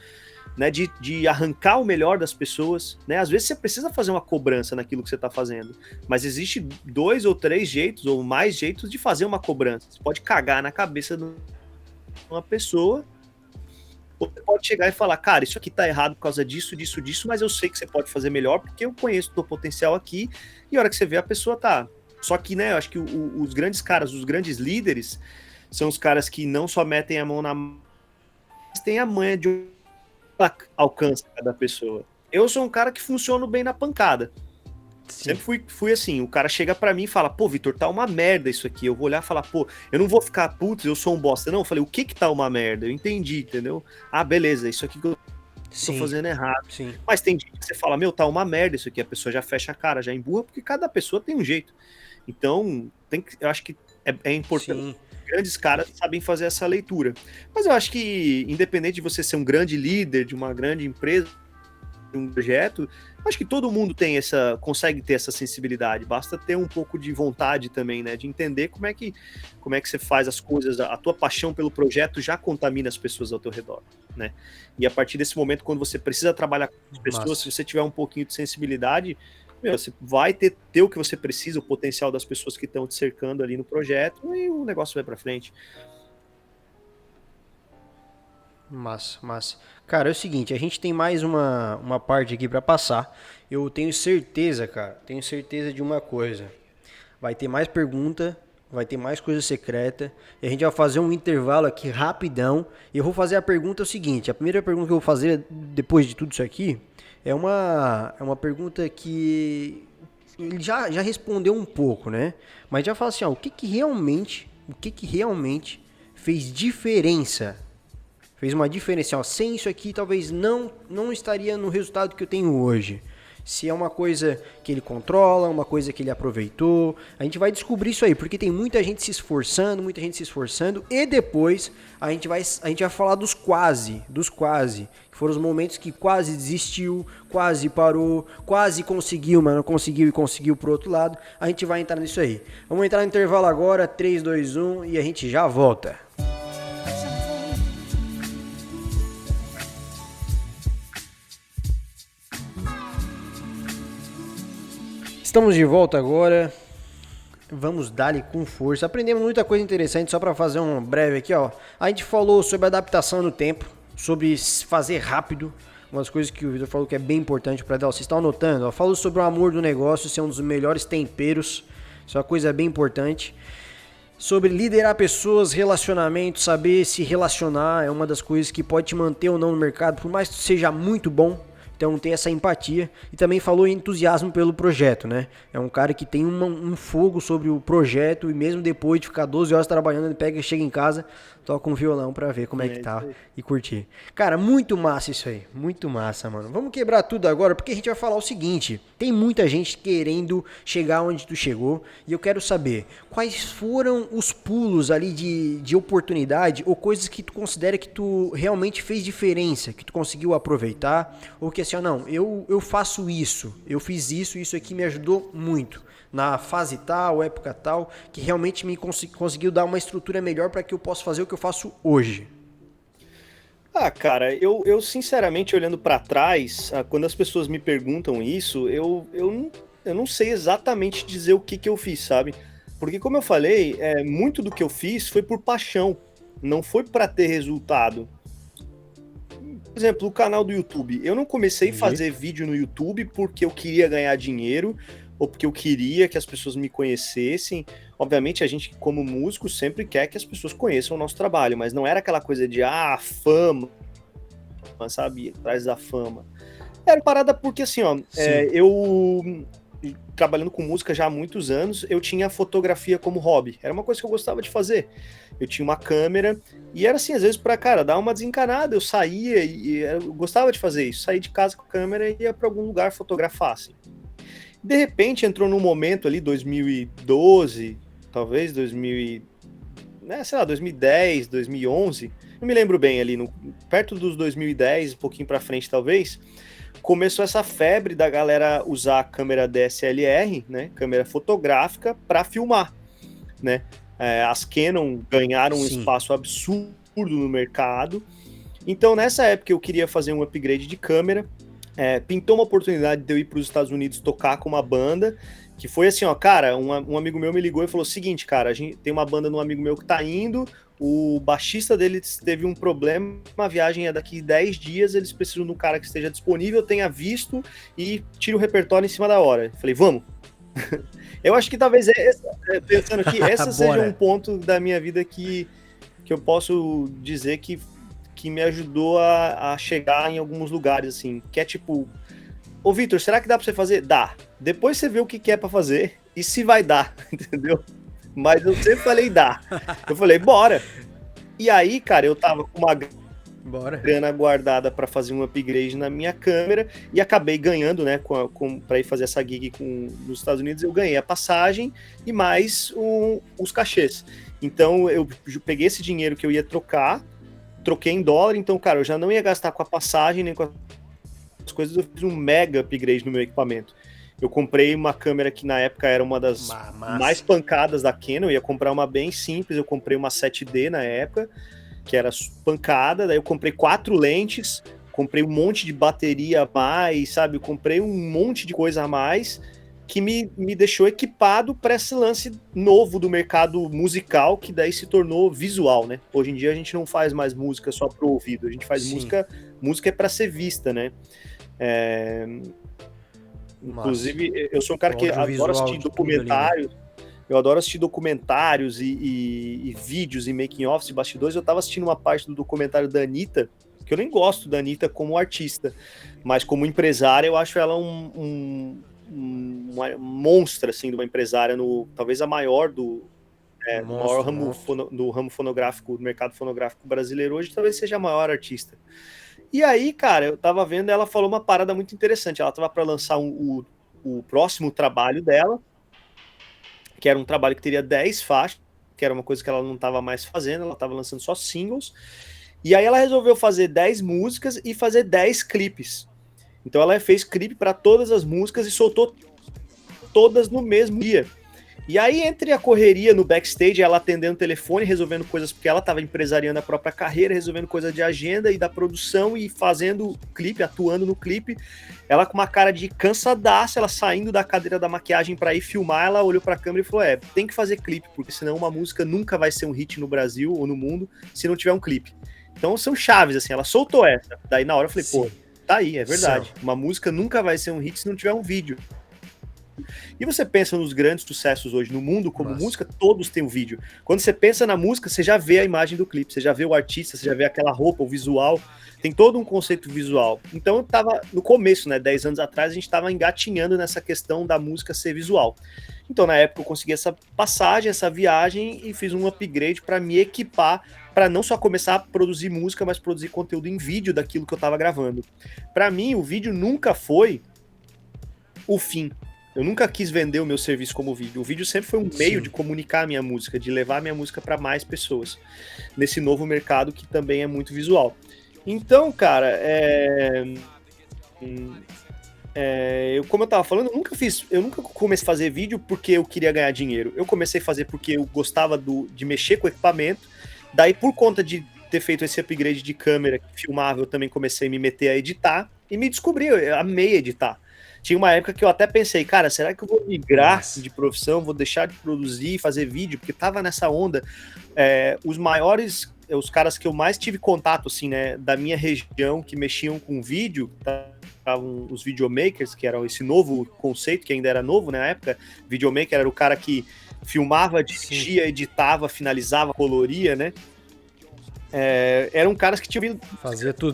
né, de arrancar o melhor das pessoas, né? Às vezes você precisa fazer uma cobrança naquilo que você está fazendo, mas existe 2 ou 3 jeitos ou mais jeitos de fazer uma cobrança. Você pode cagar na cabeça de uma pessoa, ou você pode chegar e falar, cara, isso aqui tá errado por causa disso, disso, disso, mas eu sei que você pode fazer melhor porque eu conheço o teu potencial aqui, e a hora que você vê a pessoa tá. Só que, né, eu acho que os grandes caras, os grandes líderes, são os caras que não só metem a mão na mão, mas têm a manha de alcança cada pessoa. Eu sou um cara que funciona bem na pancada. Sim. Sempre fui assim, o cara chega pra mim e fala, pô, Vitor, tá uma merda isso aqui. Eu vou olhar e falar, pô, eu não vou ficar, putz, eu sou um bosta. Não, eu falei, o que que tá uma merda? Eu entendi, entendeu? Ah, beleza, isso aqui que eu tô fazendo errado. Sim. Mas tem dia que você fala, meu, tá uma merda isso aqui. A pessoa já fecha a cara, já emburra, porque cada pessoa tem um jeito. Então, eu acho que é importante. Sim. Grandes caras sabem fazer essa leitura. Mas eu acho que, independente de você ser um grande líder de uma grande empresa, de um projeto, acho que todo mundo consegue ter essa sensibilidade. Basta ter um pouco de vontade também, né? De entender como é que você faz as coisas. A tua paixão pelo projeto já contamina as pessoas ao teu redor, né? E a partir desse momento, quando você precisa trabalhar com as pessoas, se você tiver um pouquinho de sensibilidade, você vai ter o que você precisa, o potencial das pessoas que estão te cercando ali no projeto, e o negócio vai para frente. Massa. Cara, é o seguinte, a gente tem mais uma parte aqui pra passar. Eu tenho certeza, cara, de uma coisa. Vai ter mais pergunta, vai ter mais coisa secreta, e a gente vai fazer um intervalo aqui rapidão. E eu vou fazer a pergunta seguinte, a primeira pergunta que eu vou fazer depois de tudo isso aqui é uma pergunta que ele já respondeu um pouco, né? Mas já fala assim, ó, o que que realmente fez diferença? Fez uma diferença, ó, sem isso aqui talvez não estaria no resultado que eu tenho hoje. Se é uma coisa que ele controla, uma coisa que ele aproveitou, a gente vai descobrir isso aí, porque tem muita gente se esforçando, e depois a gente vai falar dos quase, que foram os momentos que quase desistiu, quase parou, quase conseguiu, mas não conseguiu e conseguiu pro outro lado. A gente vai entrar nisso aí. Vamos entrar no intervalo agora, 3, 2, 1 e a gente já volta. Estamos de volta agora, vamos dar-lhe com força. Aprendemos muita coisa interessante, só para fazer um breve aqui, ó. A gente falou sobre adaptação no tempo, sobre fazer rápido, umas coisas que o Vitor falou que é bem importante para dar. Vocês estão anotando, ó. Falou sobre o amor do negócio, ser um dos melhores temperos, isso é uma coisa bem importante. Sobre liderar pessoas, relacionamento, saber se relacionar é uma das coisas que pode te manter ou não no mercado, por mais que seja muito bom. Então tem essa empatia e também falou em entusiasmo pelo projeto, né? É um cara que tem um fogo sobre o projeto e mesmo depois de ficar 12 horas trabalhando, ele chega em casa, toca um violão pra ver como é que tá e curtir. Cara, muito massa isso aí, muito massa, mano. Vamos quebrar tudo agora porque a gente vai falar o seguinte, tem muita gente querendo chegar onde tu chegou e eu quero saber quais foram os pulos ali de oportunidade ou coisas que tu considera que tu realmente fez diferença, que tu conseguiu aproveitar ou que assim, ó, não, eu faço isso, eu fiz isso aqui me ajudou muito na fase tal, época tal, que realmente me conseguiu dar uma estrutura melhor para que eu possa fazer o que eu faço hoje. Ah, cara, eu sinceramente olhando para trás, quando as pessoas me perguntam isso, eu não sei exatamente dizer o que eu fiz, sabe? Porque como eu falei, muito do que eu fiz foi por paixão, não foi para ter resultado. Por exemplo, o canal do YouTube. Eu não comecei a fazer vídeo no YouTube porque eu queria ganhar dinheiro ou porque eu queria que as pessoas me conhecessem. Obviamente, a gente, como músico, sempre quer que as pessoas conheçam o nosso trabalho, mas não era aquela coisa de, fama, sabe? Atrás da fama. Era parada porque, assim, ó, eu trabalhando com música já há muitos anos, eu tinha fotografia como hobby. Era uma coisa que eu gostava de fazer. Eu tinha uma câmera e era assim, às vezes, pra, cara, dar uma desencanada. Eu saía e eu gostava de fazer isso. Saía de casa com a câmera e ia pra algum lugar fotografar, assim. De repente, entrou num momento ali, 2012, talvez 2010, 2011, não me lembro bem ali, perto dos 2010, um pouquinho para frente talvez, começou essa febre da galera usar a câmera DSLR, né, câmera fotográfica, para filmar, né? As Canon ganharam um espaço absurdo no mercado. Então, nessa época, eu queria fazer um upgrade de câmera. Pintou uma oportunidade de eu ir para os Estados Unidos tocar com uma banda, que foi assim, ó, cara, um amigo meu me ligou e falou o seguinte, cara, a gente tem uma banda de um amigo meu que tá indo, o baixista dele teve um problema, a viagem é daqui 10 dias, eles precisam de um cara que esteja disponível, tenha visto e tire o repertório em cima da hora. Eu falei, vamos. Eu acho que talvez, pensando aqui, essa seja um ponto da minha vida que eu posso dizer que me ajudou a chegar em alguns lugares, assim, que é tipo, ô Vitor, será que dá pra você fazer? Dá. Depois você vê o que é pra fazer e se vai dar, entendeu? Mas eu sempre falei dá. Eu falei, bora. E aí, cara, eu tava com uma grana guardada para fazer um upgrade na minha câmera e acabei ganhando, né, para ir fazer essa gig nos Estados Unidos, eu ganhei a passagem e mais os cachês. Então eu peguei esse dinheiro que eu ia troquei em dólar, então, cara, eu já não ia gastar com a passagem nem com as coisas, eu fiz um mega upgrade no meu equipamento. Eu comprei uma câmera que na época era uma das mais pancadas da Canon, eu ia comprar uma bem simples, eu comprei uma 7D na época, que era pancada, daí eu comprei 4 lentes, comprei um monte de bateria a mais, sabe? Eu comprei um monte de coisa a mais que me deixou equipado para esse lance novo do mercado musical, que daí se tornou visual, né? Hoje em dia a gente não faz mais música só pro ouvido, a gente faz música é para ser vista, né? Inclusive, eu sou um cara que adora assistir documentários, eu adoro assistir documentários e vídeos e making-offs e bastidores. Eu tava assistindo uma parte do documentário da Anitta, que eu nem gosto da Anitta como artista, mas como empresária eu acho ela uma monstra, assim, de uma empresária, talvez a maior maior do ramo fonográfico, do mercado fonográfico brasileiro hoje, talvez seja a maior artista. E aí, cara, eu tava vendo, ela falou uma parada muito interessante, ela tava para lançar o próximo trabalho dela, que era um trabalho que teria 10 faixas, que era uma coisa que ela não estava mais fazendo, ela estava lançando só singles, e aí ela resolveu fazer 10 músicas e fazer 10 clipes. Então ela fez clipe para todas as músicas e soltou todas no mesmo dia. E aí, entre a correria no backstage, ela atendendo o telefone, resolvendo coisas, porque ela estava empresariando a própria carreira, resolvendo coisas de agenda e da produção e fazendo clipe, atuando no clipe, ela com uma cara de cansadaça, ela saindo da cadeira da maquiagem para ir filmar, ela olhou para a câmera e falou, tem que fazer clipe, porque senão uma música nunca vai ser um hit no Brasil ou no mundo se não tiver um clipe. Então são chaves, assim, ela soltou essa. Daí na hora eu falei, pô, tá aí, é verdade. Uma música nunca vai ser um hit se não tiver um vídeo. E você pensa nos grandes sucessos hoje no mundo como música, todos têm um vídeo. Quando você pensa na música, você já vê a imagem do clipe, você já vê o artista, você já vê aquela roupa, o visual, tem todo um conceito visual. Então eu tava no começo, né, 10 anos atrás, a gente tava engatinhando nessa questão da música ser visual. Então na época eu consegui essa passagem, essa viagem e fiz um upgrade para me equipar, para não só começar a produzir música, mas produzir conteúdo em vídeo daquilo que eu tava gravando. Para mim, o vídeo nunca foi o fim. Eu nunca quis vender o meu serviço como vídeo. O vídeo sempre foi um meio de comunicar a minha música, de levar a minha música para mais pessoas, nesse novo mercado que também é muito visual. Então, cara, como eu tava falando, eu nunca comecei a fazer vídeo porque eu queria ganhar dinheiro. Eu comecei a fazer porque eu gostava de mexer com o equipamento. Daí, por conta de ter feito esse upgrade de câmera que filmava, eu também comecei a me meter a editar e me descobri, eu amei editar. Tinha uma época que eu até pensei, cara, será que eu vou migrar de profissão, vou deixar de produzir e fazer vídeo? Porque tava nessa onda. Os caras que eu mais tive contato, assim, né, da minha região, que mexiam com vídeo, estavam os videomakers, que eram esse novo conceito, que ainda era novo na época. Videomaker era o cara que filmava, dirigia, editava, finalizava, coloria, né? Eram caras que tinham fazia tudo.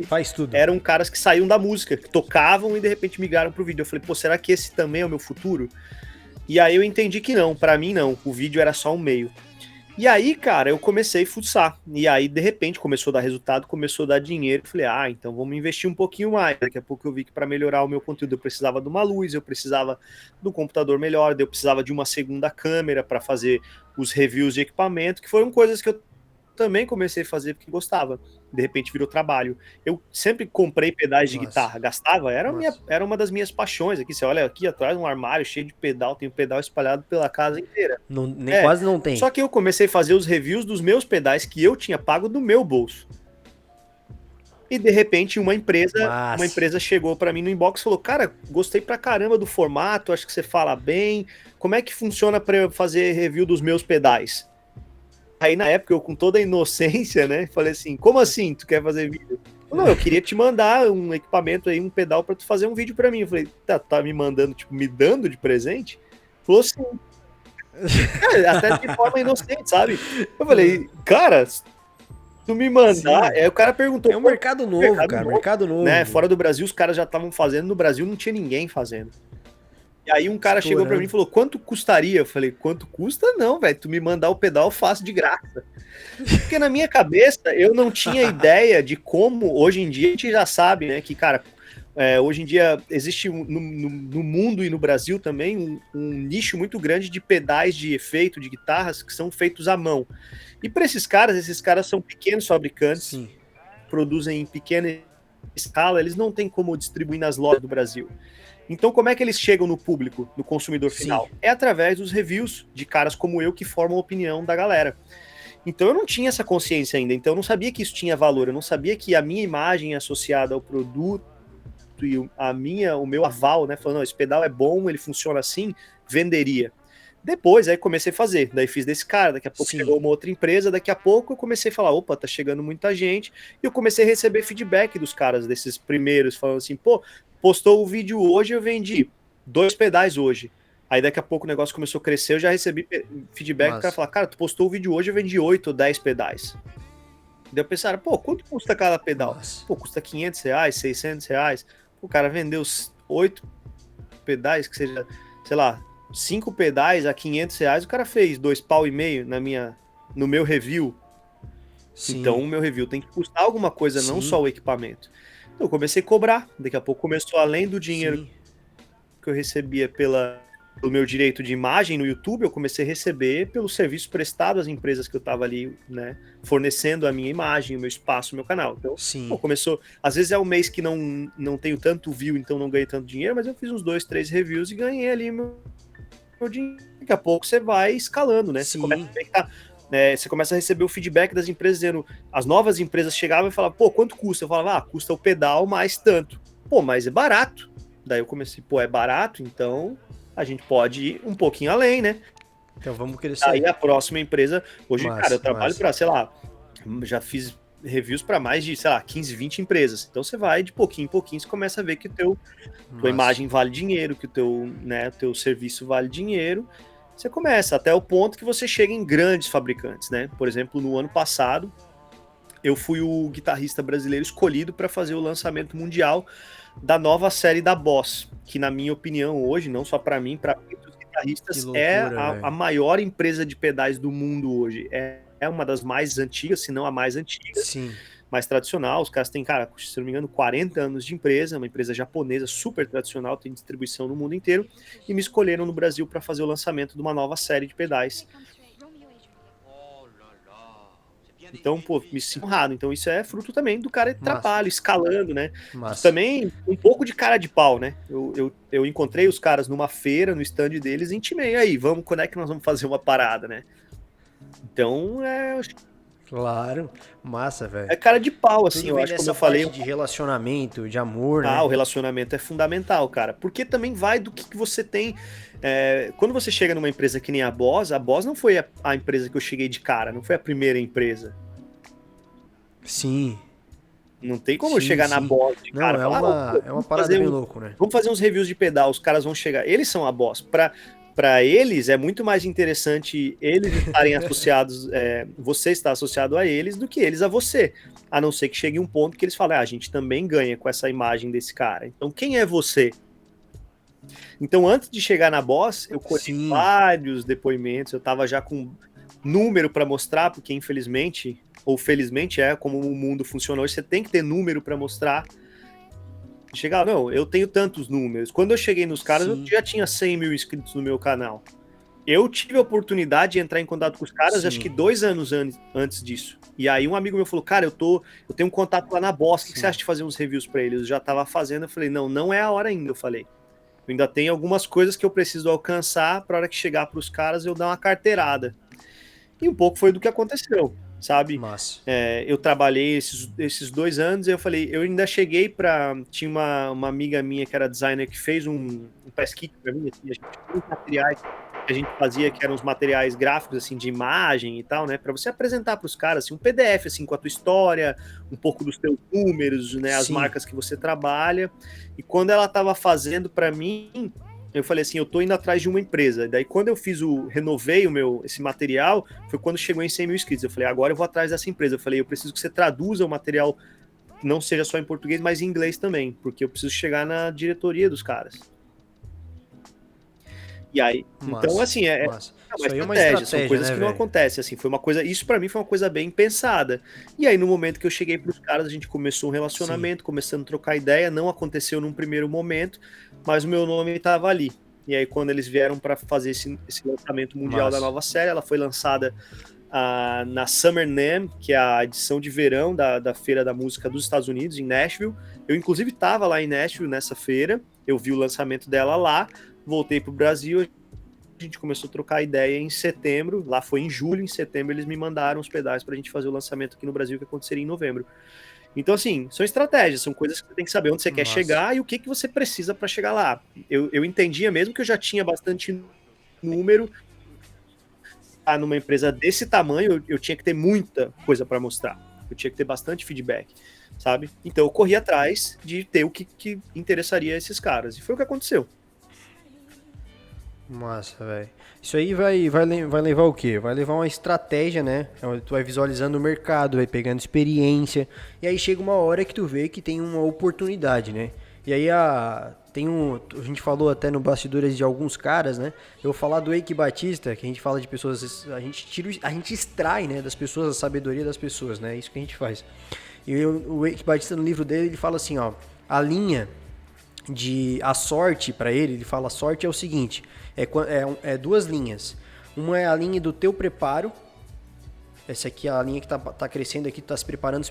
Faz tudo. Eram caras que saíam da música, que tocavam e de repente migraram pro vídeo. Eu falei, pô, será que esse também é o meu futuro? E aí eu entendi que não, pra mim não, o vídeo era só um meio. E aí, cara, eu comecei a fuçar. E aí, de repente, começou a dar resultado, começou a dar dinheiro. Eu falei, então vamos investir um pouquinho mais. Daqui a pouco eu vi que para melhorar o meu conteúdo eu precisava de uma luz, eu precisava de um computador melhor, eu precisava de uma segunda câmera para fazer os reviews de equipamento, que foram coisas que eu também comecei a fazer porque gostava. De repente virou trabalho. Eu sempre comprei pedais de guitarra, gastava, era uma das minhas paixões aqui. Você olha aqui atrás, um armário cheio de pedal, tem pedal espalhado pela casa inteira. Quase não tem. Só que eu comecei a fazer os reviews dos meus pedais que eu tinha pago do meu bolso. E de repente uma empresa chegou para mim no inbox e falou: cara, gostei pra caramba do formato, acho que você fala bem, como é que funciona para eu fazer review dos meus pedais? Aí na época eu com toda a inocência, né, falei assim: como assim tu quer fazer vídeo? Não, eu queria te mandar um equipamento aí, um pedal para tu fazer um vídeo para mim. Eu falei: tá me mandando, tipo, me dando de presente? Falou sim. Até de forma inocente, sabe? Eu falei: cara, tu me mandar, o cara perguntou. É um mercado novo, mercado novo. Né? Fora do Brasil, os caras já estavam fazendo, no Brasil não tinha ninguém fazendo. E aí um cara chegou pra mim e falou: quanto custaria? Eu falei: quanto custa? Não, velho, tu me mandar o pedal eu faço de graça. Porque na minha cabeça eu não tinha ideia de como, hoje em dia a gente já sabe, né, que, cara, hoje em dia existe no mundo e no Brasil também um nicho muito grande de pedais de efeito, de guitarras que são feitos à mão. E para esses caras são pequenos fabricantes, sim, produzem em pequena escala, eles não têm como distribuir nas lojas do Brasil. Então como é que eles chegam no público, no consumidor final? Sim. É através dos reviews de caras como eu que formam a opinião da galera. Então eu não tinha essa consciência ainda, então eu não sabia que isso tinha valor, eu não sabia que a minha imagem associada ao produto e o meu aval, né, falando: não, esse pedal é bom, ele funciona assim, venderia. Depois, aí comecei a fazer, daí fiz desse cara, daqui a pouco chegou uma outra empresa, daqui a pouco eu comecei a falar: opa, tá chegando muita gente, e eu comecei a receber feedback dos caras, desses primeiros, falando assim: pô, postou o vídeo hoje, eu vendi 2 pedais hoje. Aí daqui a pouco o negócio começou a crescer, eu já recebi feedback, o cara falou: cara, tu postou o vídeo hoje, eu vendi 8 ou 10 pedais. Daí eu pensava: pô, quanto custa cada pedal? Nossa. Pô, custa R$500, R$600. O cara vendeu 8 pedais, que seja, sei lá, 5 pedais a R$500, o cara fez R$2,50 no meu review. Sim. Então o meu review tem que custar alguma coisa, sim, não só o equipamento. Então eu comecei a cobrar, daqui a pouco começou, além do dinheiro, sim, que eu recebia pelo meu direito de imagem no YouTube, eu comecei a receber pelo serviço prestado às empresas que eu estava ali, né, fornecendo a minha imagem, o meu espaço, o meu canal. Então, pô, começou, às vezes é um mês que não tenho tanto view, então não ganhei tanto dinheiro, mas eu fiz uns 2, 3 reviews e ganhei ali meu dinheiro. Daqui a pouco você vai escalando, né? Você começa a ver que você começa a receber o feedback das empresas dizendo, as novas empresas chegavam e falavam: pô, quanto custa? Eu falava: custa o pedal mais tanto. Pô, mas é barato. Daí eu comecei: pô, é barato, então a gente pode ir um pouquinho além, né? Então vamos crescer. Aí a próxima empresa, hoje, cara, eu trabalho para, sei lá, já fiz reviews para mais de, sei lá, 15, 20 empresas. Então você vai de pouquinho em pouquinho, você começa a ver que tua imagem vale dinheiro, que o teu serviço vale dinheiro. Você começa até o ponto que você chega em grandes fabricantes, né? Por exemplo, no ano passado, eu fui o guitarrista brasileiro escolhido para fazer o lançamento mundial da nova série da Boss, que, na minha opinião, hoje, não só para mim, para muitos guitarristas, loucura, a maior empresa de pedais do mundo hoje. É uma das mais antigas, se não a mais antiga, sim, mais tradicional. Os caras têm, cara, se não me engano, 40 anos de empresa, uma empresa japonesa super tradicional, tem distribuição no mundo inteiro, e me escolheram no Brasil para fazer o lançamento de uma nova série de pedais. Então, pô, me sinto honrado. Então isso é fruto também do cara de trabalho, escalando, né? Também um pouco de cara de pau, né? Eu encontrei os caras numa feira, no stand deles, e intimei: aí, quando é que nós vamos fazer uma parada, né? Então, Claro, massa, velho. É cara de pau, assim, eu acho, como eu falei. De relacionamento, de amor, né? O relacionamento é fundamental, cara. Porque também vai do que você tem. Quando você chega numa empresa que nem a Boss não foi a empresa que eu cheguei de cara, não foi a primeira empresa. Sim. Não tem como eu chegar na Boss de cara. É uma parada bem louco, né? Vamos fazer uns reviews de pedal, os caras vão chegar. Eles são a Boss. Pra eles é muito mais interessante eles estarem associados, você estar associado a eles, do que eles a você. A não ser que chegue um ponto que eles falem: a gente também ganha com essa imagem desse cara. Então quem é você? Então antes de chegar na Boss, eu colhi vários depoimentos, eu tava já com número para mostrar, porque infelizmente, ou felizmente como o mundo funciona hoje, você tem que ter número para mostrar. Eu tenho tantos números. Quando eu cheguei nos caras, eu já tinha 100 mil inscritos no meu canal. eu tive a oportunidade de entrar em contato com os caras, Sim. acho que 2 anos antes disso. E aí um amigo meu falou, cara, eu tenho um contato lá na Boss, o que você acha de fazer uns reviews pra eles? Eu já tava fazendo, eu falei, não é a hora ainda, eu falei. Eu ainda tenho algumas coisas que eu preciso alcançar pra hora que chegar pros caras eu dar uma carteirada. E um pouco foi do que aconteceu, sabe? Massa. Eu trabalhei esses 2 anos e eu falei, eu ainda cheguei pra... Tinha uma amiga minha que era designer que fez um press kit pra mim, assim, a gente tinha uns materiais que a gente fazia, que eram os materiais gráficos, assim, de imagem e tal, né, pra você apresentar pros caras, assim, um PDF, assim, com a tua história, um pouco dos teus números, né, as Sim. marcas que você trabalha, e quando ela tava fazendo pra mim, eu falei assim, eu tô indo atrás de uma empresa, daí quando eu renovei esse material, foi quando chegou em 100 mil inscritos, eu falei, agora eu vou atrás dessa empresa, eu falei, eu preciso que você traduza o material, não seja só em português, mas em inglês também, porque eu preciso chegar na diretoria dos caras. E aí, Massa, então assim, massa. uma Isso aí é uma estratégia, são estratégia, coisas né, que não velho? acontecem, assim, isso pra mim foi uma coisa bem pensada. E aí no momento que eu cheguei pros caras, a gente começou um Sim. relacionamento, começando a trocar ideia, não aconteceu num primeiro momento, mas o meu nome estava ali. E aí quando eles vieram para fazer esse lançamento mundial da Massa. nova série, ela foi lançada na Summer NAMM, que é a edição de verão da Feira da Música dos Estados Unidos, em Nashville. Eu inclusive estava lá em Nashville nessa feira, eu vi o lançamento dela lá, voltei pro Brasil, a gente começou a trocar ideia em setembro, lá foi em julho, em setembro eles me mandaram os pedais pra gente fazer o lançamento aqui no Brasil, que aconteceria em novembro. Então, assim, são estratégias, são coisas que você tem que saber onde você quer Massa. chegar e o que você precisa para chegar lá. Eu entendia, mesmo que eu já tinha bastante número, numa empresa desse tamanho, eu tinha que ter muita coisa para mostrar. Eu tinha que ter bastante feedback, sabe? Então eu corri atrás de ter o que interessaria a esses caras. E foi o que aconteceu. Massa, velho. Isso aí vai levar o quê? Vai levar uma estratégia, né? Tu vai visualizando o mercado, vai pegando experiência. E aí chega uma hora que tu vê que tem uma oportunidade, né? E aí a gente falou até no bastidores de alguns caras, né? Eu vou falar do Eike Batista, que a gente fala de pessoas, a gente extrai, né, das pessoas a sabedoria das pessoas, né? É isso que a gente faz. E o Eike Batista no livro dele, ele fala assim, ó, a linha a sorte para ele fala, a sorte é o seguinte, é duas linhas. Uma é a linha do teu preparo, essa aqui é a linha que tá crescendo aqui, tu tá se preparando,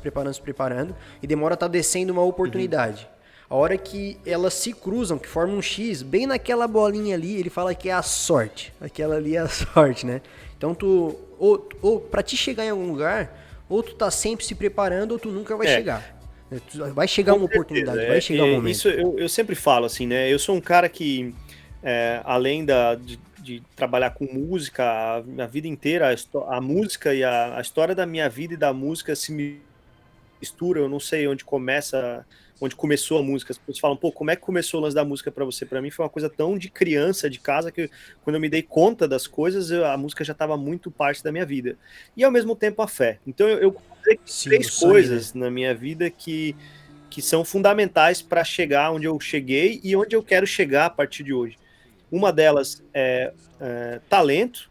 e demora a tá descendo uma oportunidade. A hora que elas se cruzam, que formam um X, bem naquela bolinha ali, ele fala que é a sorte. Aquela ali é a sorte, né? Então ou pra te chegar em algum lugar, ou tu tá sempre se preparando, ou tu nunca vai chegar. Vai chegar uma oportunidade, vai chegar um momento. Isso eu sempre falo, assim, né? Eu sou um cara que, além de trabalhar com música a vida inteira, a música e a história da minha vida e da música se mistura. Eu não sei onde começou a música. As pessoas falam, pô, como é que começou o lance da música pra você? Pra mim foi uma coisa tão de criança, de casa, que quando eu me dei conta das coisas, a música já estava muito parte da minha vida. E ao mesmo tempo a fé. Então eu Sim, 3 sangue, coisas, né, na minha vida que são fundamentais para chegar onde eu cheguei e onde eu quero chegar a partir de hoje. Uma delas é talento,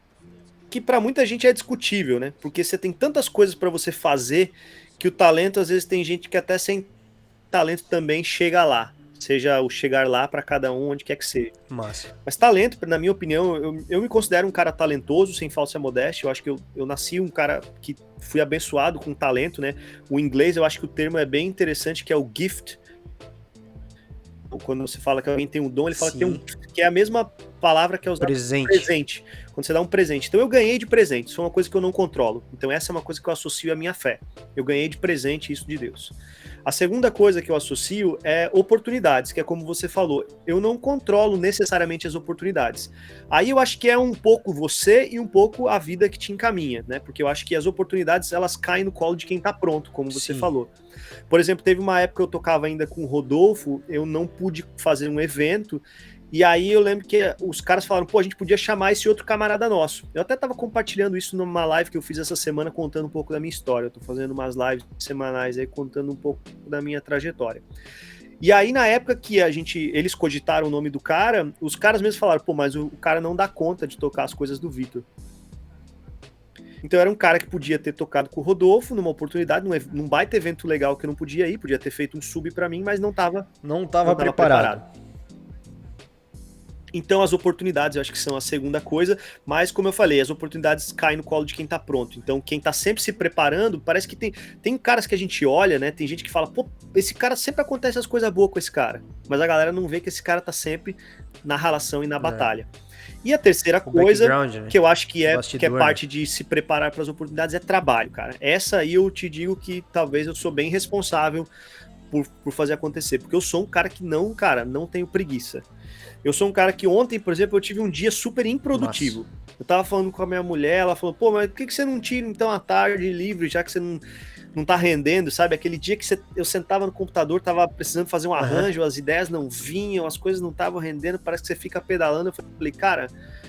que para muita gente é discutível, né? Porque você tem tantas coisas para você fazer que o talento, às vezes, tem gente que até sem talento também chega lá. Seja o chegar lá para cada um, onde quer que seja. massa. Mas talento, na minha opinião, eu me considero um cara talentoso, sem falsa modéstia. Eu acho que eu nasci um cara que fui abençoado com talento, né? O inglês, eu acho que o termo é bem interessante, que é o gift. Quando você fala que alguém tem um dom, ele fala que tem um gift, que é a mesma palavra que é usada Presente. presente. Quando você dá um presente. Então eu ganhei de presente, isso é uma coisa que eu não controlo. Então essa é uma coisa que eu associo à minha fé. Eu ganhei de presente isso de Deus. A segunda coisa que eu associo é oportunidades, que é como você falou. Eu não controlo necessariamente as oportunidades. Aí eu acho que é um pouco você e um pouco a vida que te encaminha, né? Porque eu acho que as oportunidades, elas caem no colo de quem tá pronto, como você falou. Por exemplo, teve uma época que eu tocava ainda com o Rodolfo, eu não pude fazer um evento, e aí eu lembro que os caras falaram, pô, a gente podia chamar esse outro camarada nosso. Eu até tava compartilhando isso numa live que eu fiz essa semana, contando um pouco da minha história. Eu tô fazendo umas lives semanais aí, contando um pouco da minha trajetória. E aí, na época que eles cogitaram o nome do cara, os caras mesmos falaram, pô, mas o cara não dá conta de tocar as coisas do Vitor. Então era um cara que podia ter tocado com o Rodolfo numa oportunidade, num baita evento legal que eu não podia ir, podia ter feito um sub pra mim, mas não tava preparado. Então as oportunidades eu acho que são a segunda coisa, mas como eu falei, as oportunidades caem no colo de quem tá pronto. Então quem tá sempre se preparando, parece que tem caras que a gente olha, né? Tem gente que fala, pô, esse cara sempre acontece as coisas boas com esse cara. Mas a galera não vê que esse cara tá sempre na ralação e na batalha. E a terceira coisa, né? que eu acho que é Bastidor, parte de se preparar para as oportunidades, é trabalho, cara. Essa aí eu te digo que talvez eu sou bem responsável por fazer acontecer. Porque eu sou um cara que não tenho preguiça. Eu sou um cara que ontem, por exemplo, eu tive um dia super improdutivo. Nossa. Eu tava falando com a minha mulher, ela falou, pô, mas por que você não tira então a tarde livre, já que você não tá rendendo, sabe? Aquele dia que eu sentava no computador, tava precisando fazer um arranjo, as ideias não vinham, as coisas não estavam rendendo, parece que você fica pedalando. Eu falei, cara,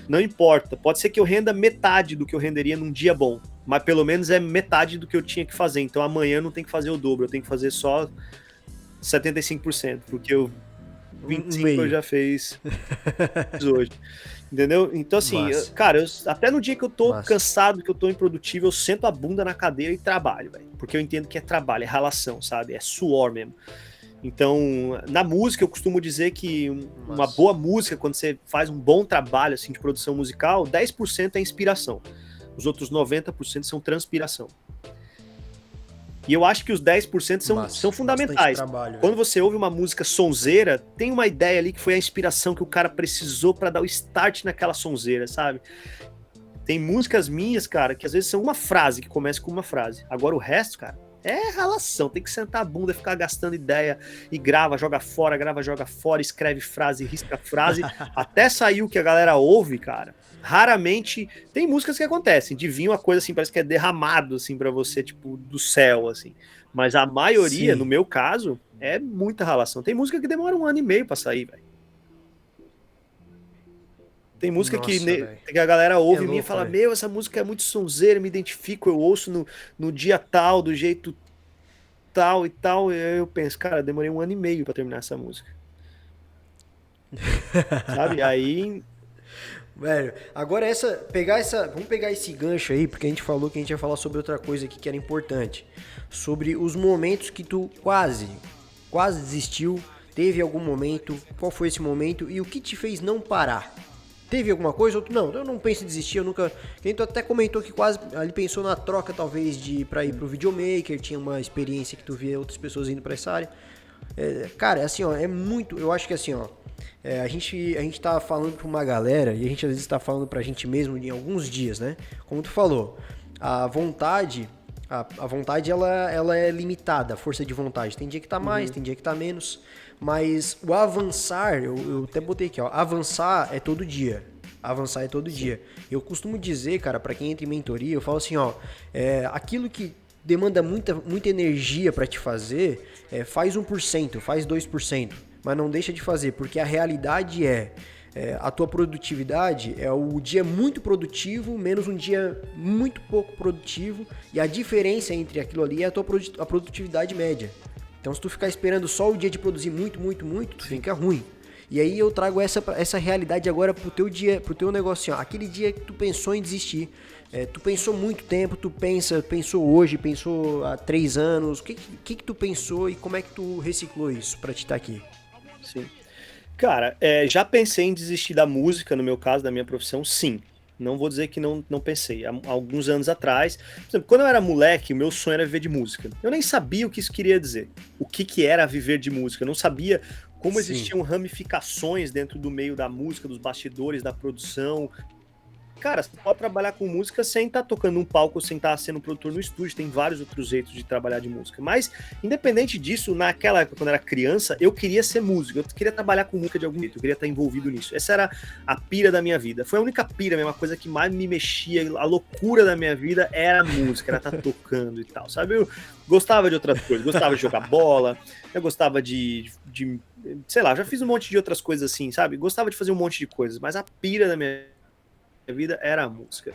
não importa, pode ser que eu renda metade do que eu renderia num dia bom, mas pelo menos é metade do que eu tinha que fazer. Então amanhã eu não tenho que fazer o dobro, eu tenho que fazer só 75%, porque eu 25 eu já fez hoje. Entendeu? Então, assim, cara, até no dia que eu tô cansado, que eu tô improdutível, eu sento a bunda na cadeira e trabalho, velho. Porque eu entendo que é trabalho, é ralação, sabe? É suor mesmo. Então, na música, eu costumo dizer que uma boa música, quando você faz um bom trabalho, assim, de produção musical, 10% é inspiração. Os outros 90% são transpiração. E eu acho que os 10% são fundamentais. Trabalho, quando você ouve uma música sonzeira, tem uma ideia ali que foi a inspiração que o cara precisou para dar o start naquela sonzeira, sabe? Tem músicas minhas, cara, que às vezes são uma frase, que começa com uma frase. Agora o resto, cara, é relação. Tem que sentar a bunda, ficar gastando ideia e grava, joga fora, escreve frase, risca frase, até sair o que a galera ouve, cara. Raramente tem músicas que acontecem, de vir uma coisa assim, parece que é derramado assim para você, tipo, do céu, assim. Mas a maioria, no meu caso, é muita ralação. Tem música que demora 1 ano e meio pra sair, velho. Tem música que a galera ouve e fala, meu, essa música é muito sonzeira, me identifico, eu ouço no dia tal, do jeito tal e tal. E eu penso, cara, demorei 1 ano e meio pra terminar essa música. Sabe? Aí... Velho, agora vamos pegar esse gancho aí, porque a gente falou que a gente ia falar sobre outra coisa aqui que era importante. Sobre os momentos que tu quase desistiu, teve algum momento, qual foi esse momento e o que te fez não parar? Teve alguma coisa? Não, eu não penso em desistir, eu nunca... Quem tu até comentou que quase ali pensou na troca, talvez, pra ir pro videomaker, tinha uma experiência que tu via outras pessoas indo pra essa área. Cara, assim, ó, é muito... Eu acho que assim, ó, a gente tá falando pra uma galera e a gente às vezes tá falando pra gente mesmo em alguns dias, né? Como tu falou, a vontade ela é limitada, a força de vontade. Tem dia que tá mais, tem dia que tá menos, mas o avançar, eu até botei aqui, ó, avançar é todo dia. Avançar é todo dia. Eu costumo dizer, cara, pra quem entra em mentoria, eu falo assim, ó, aquilo que demanda muita energia pra te fazer, faz 1%, faz 2%. Mas não deixa de fazer, porque a realidade a tua produtividade é o dia muito produtivo menos um dia muito pouco produtivo, e a diferença entre aquilo ali é a produtividade média. Então se tu ficar esperando só o dia de produzir muito, tu fica ruim. E aí eu trago essa realidade agora pro teu dia, pro teu negócio, ó, aquele dia que tu pensou em desistir, tu pensou muito tempo, pensou hoje, pensou há 3 anos, o que tu pensou e como é que tu reciclou isso pra te estar aqui? Sim. Cara, já pensei em desistir da música, no meu caso, da minha profissão, sim. Não vou dizer que não pensei. Há alguns anos atrás, por exemplo, quando eu era moleque, o meu sonho era viver de música. Eu nem sabia o que isso queria dizer. O que era viver de música. Eu não sabia como existiam ramificações dentro do meio da música, dos bastidores, da produção. Cara, você pode trabalhar com música sem estar tocando um palco, sem estar sendo produtor no estúdio, tem vários outros jeitos de trabalhar de música. Mas, independente disso, naquela época, quando eu era criança, eu queria ser músico, eu queria trabalhar com música de algum jeito, eu queria estar envolvido nisso. Essa era a pira da minha vida. Foi a única pira, mesmo, a coisa que mais me mexia, a loucura da minha vida era a música, era estar tocando e tal, sabe? Eu gostava de outras coisas, gostava de jogar bola, eu gostava de sei lá, já fiz um monte de outras coisas assim, sabe? Gostava de fazer um monte de coisas, mas a pira da minha vida era a música.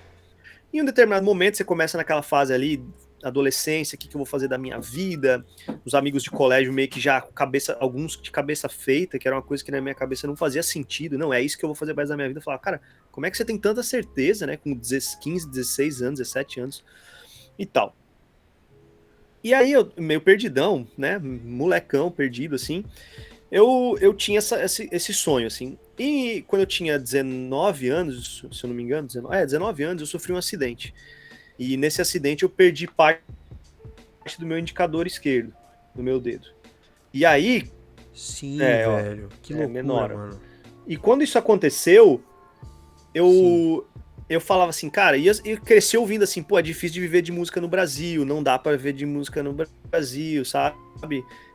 Em um determinado momento você começa naquela fase ali, adolescência, o que eu vou fazer da minha vida, os amigos de colégio meio que já alguns de cabeça feita, que era uma coisa que na minha cabeça não fazia sentido, não, é isso que eu vou fazer mais da minha vida. Eu falava, cara, como é que você tem tanta certeza, né, com 15, 16 anos, 17 anos e tal. E aí eu, meio perdidão, né, molecão, perdido assim, eu tinha esse sonho, assim. E quando eu tinha 19 anos, se eu não me engano, 19 anos, eu sofri um acidente. E nesse acidente eu perdi parte do meu indicador esquerdo, do meu dedo. E aí... Sim, velho. Que loucura, menor, mano. E quando isso aconteceu, eu falava assim, cara, e cresci ouvindo assim, pô, é difícil de viver de música no Brasil, não dá pra viver de música no Brasil, sabe?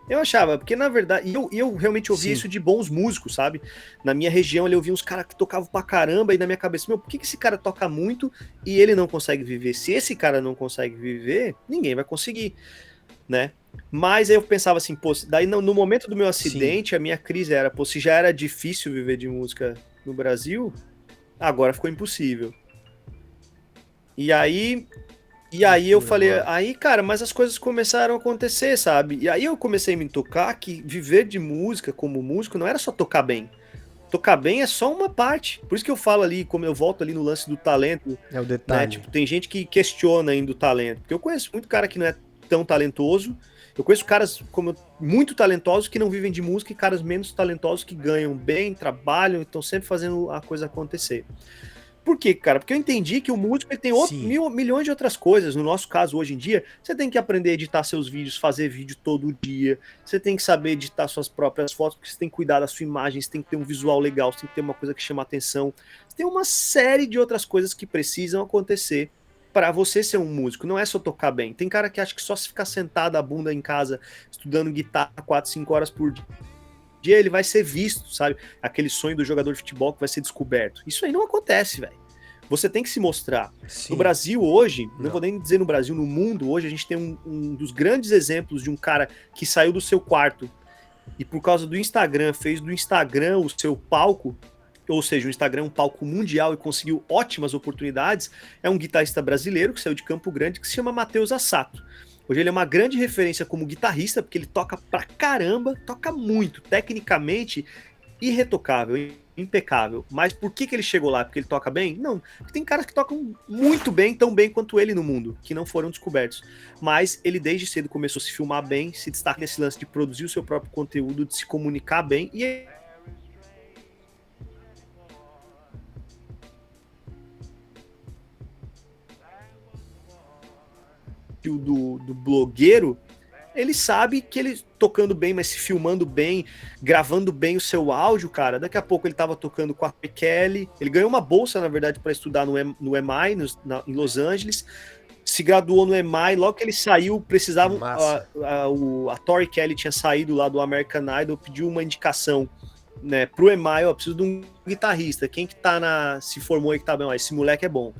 Eu achava, porque na verdade, e eu realmente ouvia isso de bons músicos, sabe? Na minha região, eu ouvia uns caras que tocavam pra caramba, e na minha cabeça, por que esse cara toca muito e ele não consegue viver? Se esse cara não consegue viver, ninguém vai conseguir, né? Mas aí eu pensava assim, pô, daí no momento do meu acidente, a minha crise era, pô, se já era difícil viver de música no Brasil, agora ficou impossível. E aí eu falei, aí, cara, mas as coisas começaram a acontecer, sabe? E aí eu comecei a me tocar que viver de música como músico não era só tocar bem. Tocar bem é só uma parte. Por isso que eu falo ali, como eu volto ali no lance do talento. É o detalhe. Né? Tipo, tem gente que questiona ainda o talento. Porque eu conheço muito cara que não é tão talentoso. Eu conheço caras muito talentosos que não vivem de música e caras menos talentosos que ganham bem, trabalham e estão sempre fazendo a coisa acontecer. Por quê, cara? Porque eu entendi que o músico ele tem milhões de outras coisas. No nosso caso, hoje em dia, você tem que aprender a editar seus vídeos, fazer vídeo todo dia. Você tem que saber editar suas próprias fotos, porque você tem que cuidar da sua imagem, você tem que ter um visual legal, você tem que ter uma coisa que chama atenção. Você tem uma série de outras coisas que precisam acontecer para você ser um músico. Não é só tocar bem. Tem cara que acha que só se ficar sentado a bunda em casa, estudando guitarra 4, 5 horas por dia, ele vai ser visto, sabe? Aquele sonho do jogador de futebol que vai ser descoberto. Isso aí não acontece, velho. Você tem que se mostrar. Sim. No Brasil hoje, não vou nem dizer no Brasil, no mundo hoje, a gente tem um dos grandes exemplos de um cara que saiu do seu quarto e por causa do Instagram, fez do Instagram o seu palco, ou seja, o Instagram é um palco mundial e conseguiu ótimas oportunidades, é um guitarrista brasileiro que saiu de Campo Grande, que se chama Matheus Assato. Hoje ele é uma grande referência como guitarrista, porque ele toca pra caramba, toca muito, tecnicamente irretocável, impecável. Mas por que ele chegou lá? Porque ele toca bem? Não, porque tem caras que tocam muito bem, tão bem quanto ele no mundo, que não foram descobertos. Mas ele desde cedo começou a se filmar bem, se destaca nesse lance de produzir o seu próprio conteúdo, de se comunicar bem, e do blogueiro, ele sabe que ele tocando bem, mas se filmando bem, gravando bem o seu áudio, cara, daqui a pouco ele tava tocando com a Kelly, ele ganhou uma bolsa, na verdade, para estudar no MI, em Los Angeles, se graduou no MI, logo que ele saiu, precisavam, a Tori Kelly tinha saído lá do American Idol, pediu uma indicação, né, pro MI, ó, preciso de um guitarrista, quem que tá se formou aí que tá bem, ó, esse moleque é bom.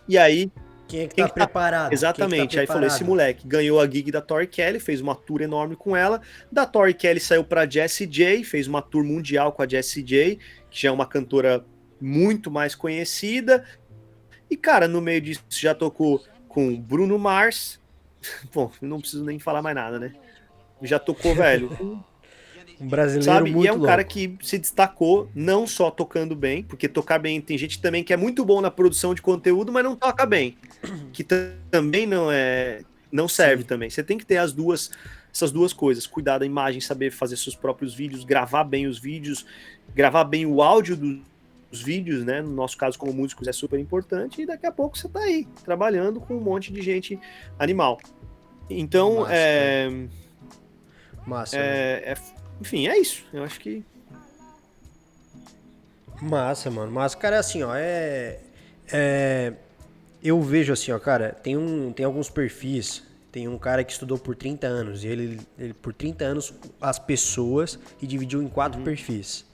E aí, quem tá preparado? Exatamente, aí falou, esse moleque ganhou a gig da Tori Kelly, fez uma tour enorme com ela, da Tori Kelly saiu pra Jessie J, fez uma tour mundial com a Jessie J, que já é uma cantora muito mais conhecida, e cara, no meio disso já tocou com Bruno Mars, bom, não preciso nem falar mais nada, né? Já tocou, velho, um brasileiro, sabe? Muito e é um louco. Cara que se destacou não só tocando bem, porque tocar bem tem gente também que é muito bom na produção de conteúdo, mas não toca bem, que também não serve. Sim. Também. Você tem que ter essas duas coisas, cuidar da imagem, saber fazer seus próprios vídeos, gravar bem os vídeos, gravar bem o áudio dos vídeos, né? No nosso caso como músicos é super importante, e daqui a pouco você tá aí trabalhando com um monte de gente animal. Então Massa, enfim, é isso. Eu acho que... Massa, mano. Massa. Cara, assim, ó, eu vejo assim, ó, cara, tem alguns perfis, tem um cara que estudou por 30 anos, e ele por 30 anos, as pessoas, e dividiu em 4 perfis.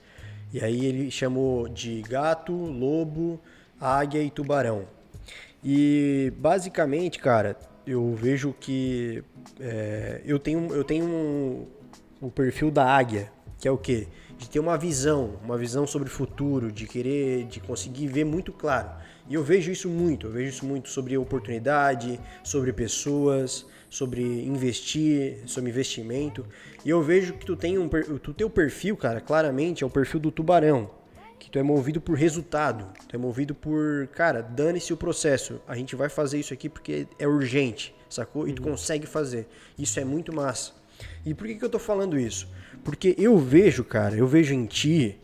E aí ele chamou de gato, lobo, águia e tubarão. E, basicamente, cara, eu vejo que eu tenho o perfil da águia, que é o quê? De ter uma visão sobre o futuro, de conseguir ver muito claro. E eu vejo isso muito sobre oportunidade, sobre pessoas, sobre investimento. E eu vejo que tu teu perfil, cara, claramente é o perfil do tubarão, que tu é movido por resultado, tu é movido por, cara, dane-se o processo, a gente vai fazer isso aqui porque é urgente, sacou? E tu consegue fazer. Isso é muito massa. E por que eu tô falando isso? Porque eu vejo em ti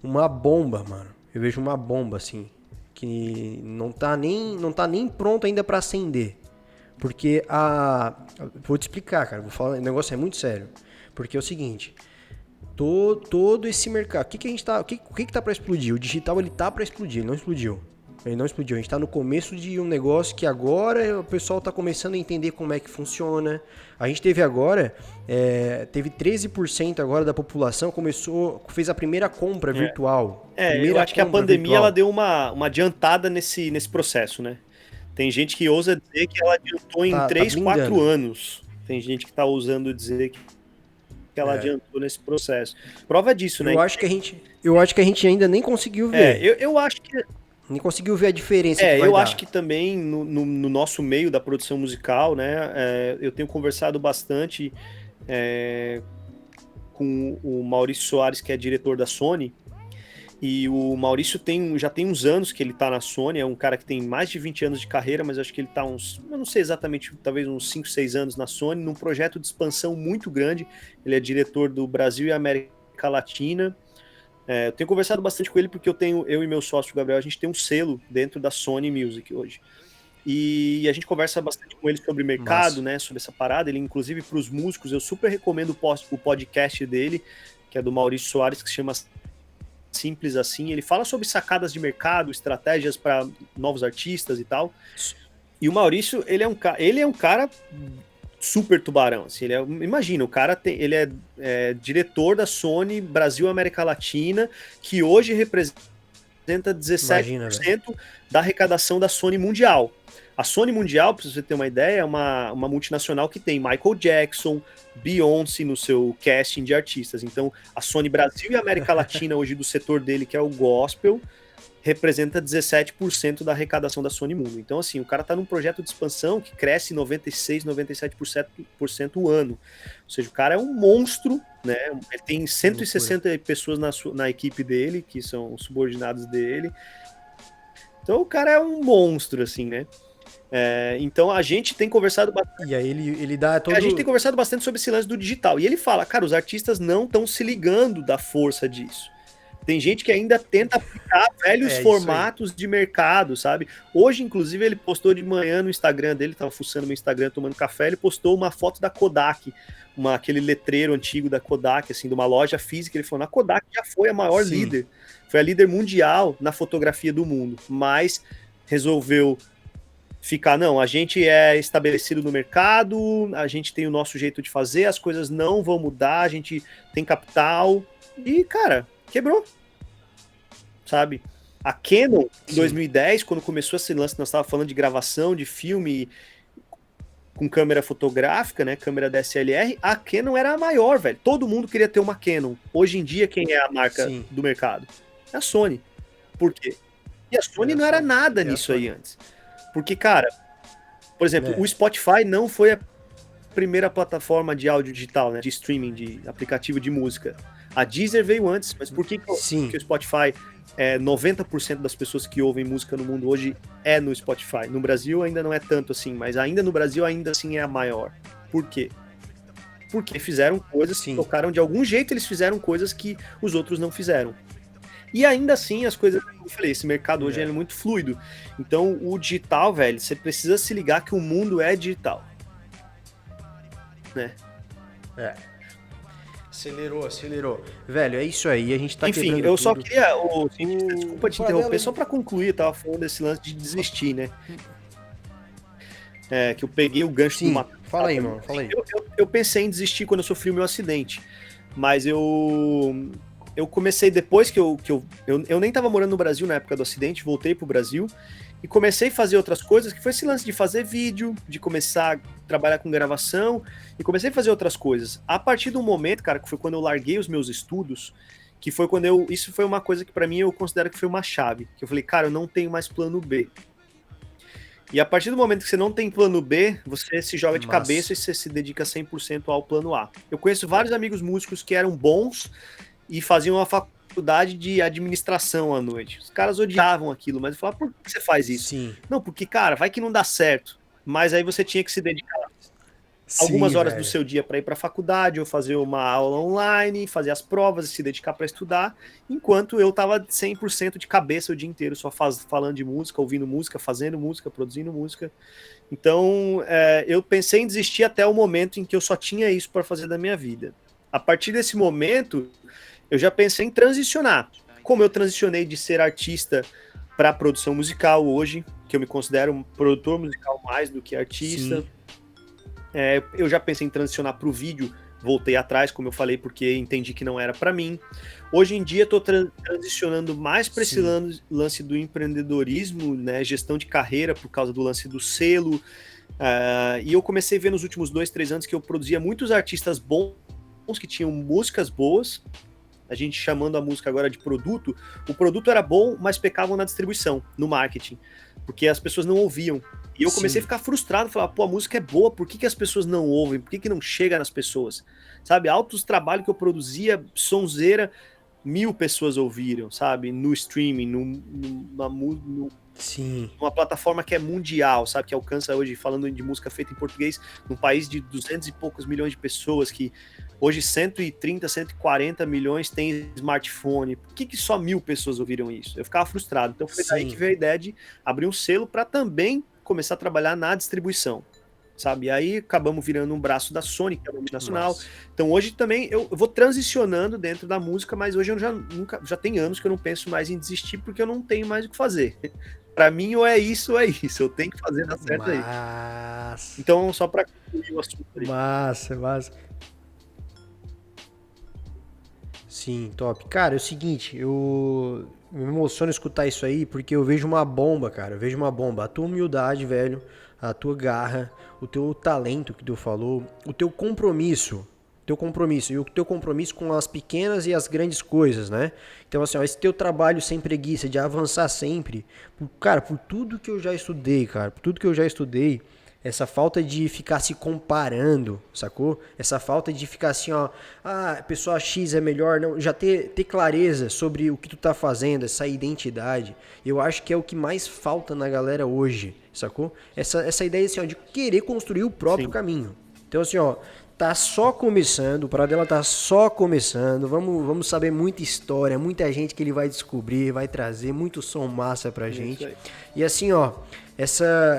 uma bomba, mano. Eu vejo uma bomba, assim, que não tá nem pronto ainda pra acender. Porque vou te explicar, cara, vou falar, o negócio é muito sério. Porque é o seguinte, todo esse mercado, o que tá para explodir? O digital, ele tá para explodir, ele não explodiu. Ele não explodiu. A gente tá no começo de um negócio que agora o pessoal tá começando a entender como é que funciona. A gente teve agora, teve 13% agora da população fez a primeira compra virtual. Eu acho que a pandemia ela deu uma adiantada nesse processo, né? Tem gente que ousa dizer que ela adiantou em 3, 4 anos. Tem gente que tá ousando dizer que ela adiantou nesse processo. Prova disso, né? Eu acho que a gente ainda nem conseguiu ver. Eu acho que... Nem conseguiu ver a diferença que vai eu dar. acho que também no nosso meio da produção musical, né? Eu tenho conversado bastante com o Maurício Soares, que é diretor da Sony. E o Maurício já tem uns anos que ele tá na Sony, é um cara que tem mais de 20 anos de carreira, mas acho que ele tá eu não sei exatamente, talvez uns 5, 6 anos na Sony, num projeto de expansão muito grande. Ele é diretor do Brasil e América Latina. Eu tenho conversado bastante com ele porque eu e meu sócio, Gabriel, a gente tem um selo dentro da Sony Music hoje. E a gente conversa bastante com ele sobre mercado, né, sobre essa parada. Ele, inclusive, para os músicos, eu super recomendo o podcast dele, que é do Maurício Soares, que se chama Simples Assim. Ele fala sobre sacadas de mercado, estratégias para novos artistas e tal. E o Maurício, ele é um cara super tubarão, assim, imagina, o cara ele é diretor da Sony Brasil e América Latina, que hoje representa 17% da arrecadação da Sony Mundial. A Sony Mundial, para você ter uma ideia, é uma multinacional que tem Michael Jackson, Beyoncé no seu casting de artistas. Então, a Sony Brasil e América Latina hoje do setor dele, que é o gospel, representa 17% da arrecadação da Sony Mundo. Então, assim, o cara tá num projeto de expansão que cresce 96%, 97% o ano. Ou seja, o cara é um monstro, né? Ele tem 160 pessoas na equipe dele, que são subordinados dele. Então, o cara é um monstro, assim, né? Então, a gente tem conversado bastante... E aí ele dá todo... A gente tem conversado bastante sobre esse lance do digital. E ele fala, cara, os artistas não estão se ligando da força disso. Tem gente que ainda tenta aplicar velhos formatos de mercado, sabe? Hoje, inclusive, ele postou de manhã no Instagram dele, tava fuçando no Instagram, tomando café, ele postou uma foto da Kodak, aquele letreiro antigo da Kodak, assim, de uma loja física. Ele falou, a Kodak já foi a maior líder, foi a líder mundial na fotografia do mundo, mas resolveu ficar, não, a gente é estabelecido no mercado, a gente tem o nosso jeito de fazer, as coisas não vão mudar, a gente tem capital, e, cara, quebrou, sabe? A Canon, em 2010, quando começou esse lance, nós estávamos falando de gravação, de filme com câmera fotográfica, né, câmera DSLR, a Canon era a maior, velho. Todo mundo queria ter uma Canon. Hoje em dia, quem é a marca do mercado? É a Sony. Por quê? E a Sony não era nada nisso aí antes. Porque, cara, por exemplo, o Spotify não foi a primeira plataforma de áudio digital, né, de streaming, de aplicativo de música. A Deezer veio antes, mas por que o Spotify, 90% das pessoas que ouvem música no mundo hoje é no Spotify? No Brasil ainda não é tanto assim, mas ainda no Brasil ainda assim é a maior. Por quê? Porque fizeram coisas, tocaram de algum jeito, eles fizeram coisas que os outros não fizeram. E ainda assim, as coisas, como eu falei, esse mercado hoje é muito fluido. Então, o digital, velho, você precisa se ligar que o mundo é digital. Né? Acelerou. Velho, é isso aí, a gente tá Enfim, eu só queria, desculpa te interromper, só pra concluir, eu tava falando desse lance de desistir, né? Que eu peguei o gancho do Matheus. Fala aí, mano, fala aí. Eu pensei em desistir quando eu sofri o meu acidente, mas eu comecei depois que eu nem tava morando no Brasil na época do acidente, voltei pro Brasil e comecei a fazer outras coisas, que foi esse lance de fazer vídeo, de começar a trabalhar com gravação, e comecei a fazer outras coisas. A partir do momento, cara, que foi quando eu larguei os meus estudos, que foi quando isso foi uma coisa que pra mim eu considero que foi uma chave, que eu falei, cara, eu não tenho mais plano B. E a partir do momento que você não tem plano B, você se joga de cabeça e você se dedica 100% ao plano A. Eu conheço vários amigos músicos que eram bons e faziam uma faculdade de administração à noite. Os caras odiavam aquilo, mas eu falava, por que você faz isso? Não, porque, cara, vai que não dá certo. Mas aí você tinha que se dedicar. algumas Sim, horas do velho. seu dia para ir para a faculdade ou fazer uma aula online, fazer as provas e se dedicar para estudar, enquanto eu estava 100% de cabeça o dia inteiro, só falando de música, ouvindo música, fazendo música, produzindo música. Então, eu pensei em desistir até o momento em que eu só tinha isso para fazer da minha vida. A partir desse momento, eu já pensei em transicionar. Como eu transicionei de ser artista para produção musical hoje, que eu me considero um produtor musical mais do que artista, Sim. eu já pensei em transicionar para o vídeo, voltei atrás, como eu falei, porque entendi que não era para mim. Hoje em dia estou transicionando mais para esse Sim. lance do empreendedorismo, né, gestão de carreira, por causa do lance do selo. E eu comecei a ver nos últimos 2, 3 anos que eu produzia muitos artistas bons, que tinham músicas boas, a gente chamando a música agora de produto. O produto era bom, mas pecavam na distribuição, no marketing, porque as pessoas não ouviam. E eu comecei a Sim. ficar frustrado, falar, pô, a música é boa, por que as pessoas não ouvem? Por que não chega nas pessoas? Sabe, altos trabalhos que eu produzia, sonzeira, 1000 pessoas ouviram, sabe, no streaming, Sim. numa plataforma que é mundial, sabe, que alcança hoje, falando de música feita em português, num país de 200 e poucos milhões de pessoas, que hoje 130, 140 milhões tem smartphone. Por que só 1000 pessoas ouviram isso? Eu ficava frustrado. Então foi daí que Sim. veio a ideia de abrir um selo para também começar a trabalhar na distribuição, sabe? E aí acabamos virando um braço da Sony, que é uma multinacional. Massa. Então hoje também eu vou transicionando dentro da música, mas hoje eu já tem anos que eu não penso mais em desistir, porque eu não tenho mais o que fazer. Para mim, ou é isso, ou é isso. Eu tenho que fazer dar certo aí. Massa. Então, só para concluir o assunto aí. Massa, massa. Sim, top. Cara, é o seguinte, eu me emociono escutar isso aí porque eu vejo uma bomba, cara. Eu vejo uma bomba. A tua humildade, velho, a tua garra, o teu talento que tu falou, o teu compromisso. Teu compromisso. E o teu compromisso com as pequenas e as grandes coisas, né? Então, assim, ó, esse teu trabalho sem preguiça, de avançar sempre. Cara, por tudo que eu já estudei, cara, por tudo que eu já estudei, essa falta de ficar se comparando, sacou? Essa falta de ficar assim, ó, a pessoa X é melhor, não, já ter clareza sobre o que tu tá fazendo, essa identidade, eu acho que é o que mais falta na galera hoje, sacou? Essa ideia assim, ó, de querer construir o próprio Sim. caminho. Então assim, ó, tá só começando, o Paradela tá só começando, vamos saber muita história, muita gente que ele vai descobrir, vai trazer muito som massa pra gente. E assim, ó,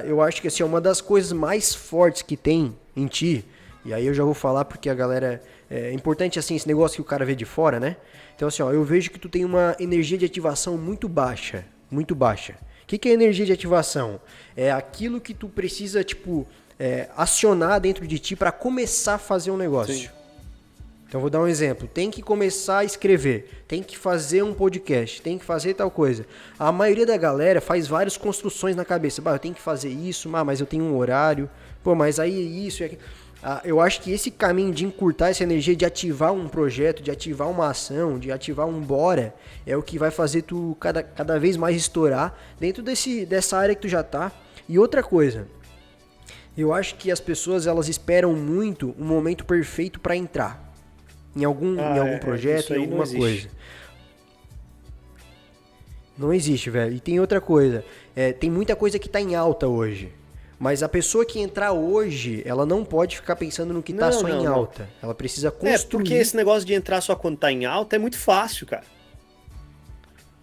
eu acho que assim, é uma das coisas mais fortes que tem em ti, e aí eu já vou falar porque a galera, é importante assim, esse negócio que o cara vê de fora, né? Então assim, ó, eu vejo que tu tem uma energia de ativação muito baixa, muito baixa. O que é energia de ativação? É aquilo que tu precisa, tipo, acionar dentro de ti para começar a fazer um negócio. Sim. Então vou dar um exemplo. Tem que começar a escrever, tem que fazer um podcast, tem que fazer tal coisa. A maioria da galera faz várias construções na cabeça. Bah, eu tenho que fazer isso, mas eu tenho um horário. Pô, mas aí isso e aquilo. Eu acho que esse caminho de encurtar essa energia, de ativar um projeto, de ativar uma ação, de ativar um bora, é o que vai fazer tu cada vez mais estourar dentro dessa área que tu já tá. E outra coisa, eu acho que as pessoas elas esperam muito um momento perfeito para entrar em algum projeto, em alguma coisa. Não existe, velho. E tem outra coisa, tem muita coisa que tá em alta hoje. Mas a pessoa que entrar hoje, ela não pode ficar pensando no que tá só em alta. Ela precisa construir. Porque esse negócio de entrar só quando tá em alta é muito fácil, cara.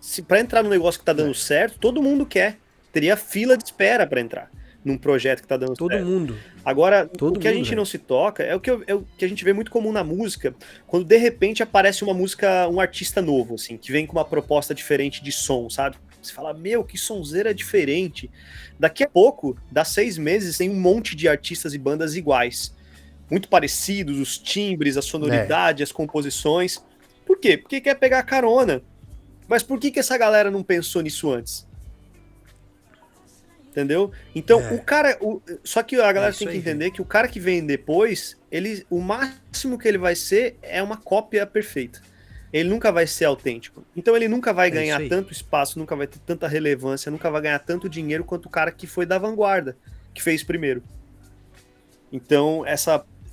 Se pra entrar num negócio que tá dando certo, todo mundo quer. Teria fila de espera pra entrar num projeto que tá dando certo. Todo mundo. Agora, o que a gente não se toca é o que a gente vê muito comum na música, quando de repente aparece uma música, um artista novo, assim, que vem com uma proposta diferente de som, sabe? Você fala, meu, que sonzeira diferente. Daqui a pouco, dá 6 meses, tem um monte de artistas e bandas iguais. Muito parecidos, os timbres, a sonoridade, as composições. Por quê? Porque quer pegar carona. Mas por que essa galera não pensou nisso antes? Entendeu? Então, o cara... só que a galera tem que entender que o cara que vem depois, o máximo que ele vai ser é uma cópia perfeita. Ele nunca vai ser autêntico. Então ele nunca vai ganhar tanto espaço, nunca vai ter tanta relevância, nunca vai ganhar tanto dinheiro quanto o cara que foi da vanguarda, que fez primeiro. Então,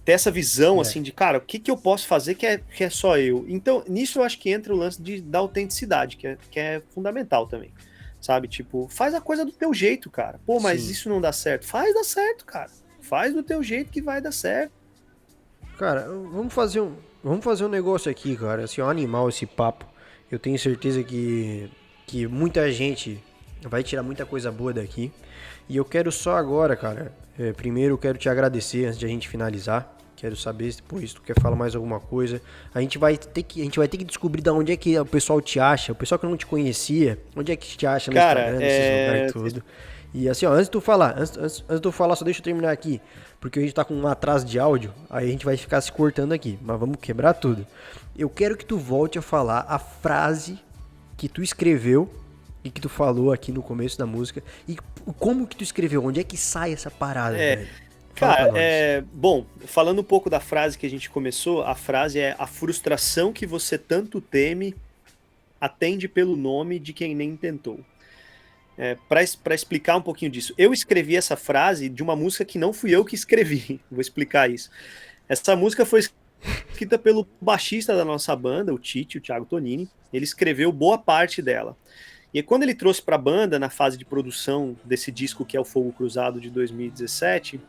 ter essa visão, assim, de, cara, o que eu posso fazer que é só eu? Então, nisso eu acho que entra o lance da autenticidade, que é fundamental também. Sabe? Tipo, faz a coisa do teu jeito, cara. Pô, mas isso não dá certo. Faz dar certo, cara. Faz do teu jeito que vai dar certo. Cara, vamos fazer um negócio aqui, cara. Assim, é um animal esse papo. Eu tenho certeza que muita gente vai tirar muita coisa boa daqui. E eu quero só agora, cara. Primeiro eu quero te agradecer antes de a gente finalizar. Quero saber se depois tu quer falar mais alguma coisa. A gente vai ter que descobrir de onde é que o pessoal te acha. O pessoal que não te conhecia, onde é que te acha no Cara, Instagram, nesses lugares tudo. E assim, ó, antes de tu falar, antes de tu falar, só deixa eu terminar aqui. Porque a gente tá com um atraso de áudio, aí a gente vai ficar se cortando aqui. Mas vamos quebrar tudo. Eu quero que tu volte a falar a frase que tu escreveu e que tu falou aqui no começo da música. E como que tu escreveu? Onde é que sai essa parada, velho? Cara, bom, falando um pouco da frase que a gente começou, a frase é: a frustração que você tanto teme atende pelo nome de quem nem tentou. Para explicar um pouquinho disso, eu escrevi essa frase de uma música que não fui eu que escrevi. Vou explicar isso. Essa música foi escrita pelo baixista da nossa banda, o Tite, o Thiago Tonini. Ele escreveu boa parte dela. E quando ele trouxe para a banda, na fase de produção desse disco que é o Fogo Cruzado de 2017,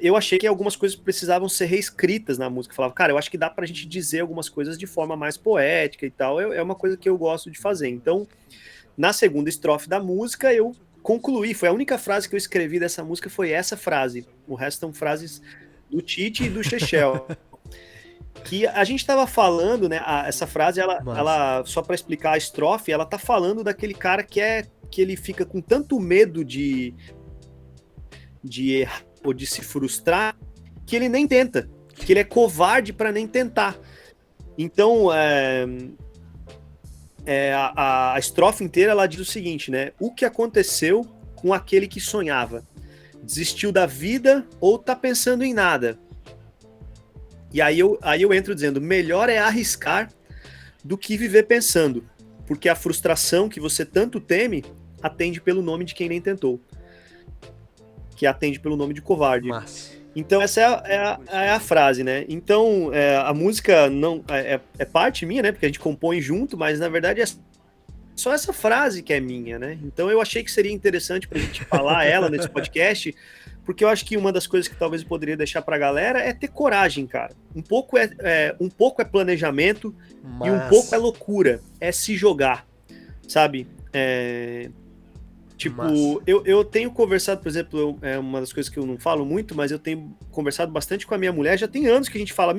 eu achei que algumas coisas precisavam ser reescritas na música. Eu falava, cara, eu acho que dá pra gente dizer algumas coisas de forma mais poética e tal. É uma coisa que eu gosto de fazer. Então, na segunda estrofe da música, eu concluí. Foi a única frase que eu escrevi dessa música, foi essa frase. O resto são frases do Tite e do Chechel. Que a gente estava falando, né? Essa frase, ela só para explicar a estrofe, ela tá falando daquele cara que ele fica com tanto medo de errar ou de se frustrar, que ele nem tenta, que ele é covarde para nem tentar. Então, a estrofe inteira ela diz o seguinte, né? O que aconteceu com aquele que sonhava? Desistiu da vida ou tá pensando em nada? E aí eu entro dizendo, melhor é arriscar do que viver pensando, porque a frustração que você tanto teme atende pelo nome de quem nem tentou, que atende pelo nome de covarde. Mas... Então essa é a frase, né? Então a música não é parte minha, né? Porque a gente compõe junto, mas na verdade é só essa frase que é minha, né? Então eu achei que seria interessante pra gente falar ela nesse podcast, porque eu acho que uma das coisas que talvez eu poderia deixar pra galera é ter coragem, cara. Um pouco é planejamento e um pouco é loucura, é se jogar, sabe? Tipo, eu tenho conversado, por exemplo, é uma das coisas que eu não falo muito, mas eu tenho conversado bastante com a minha mulher. Já tem anos que a gente fala,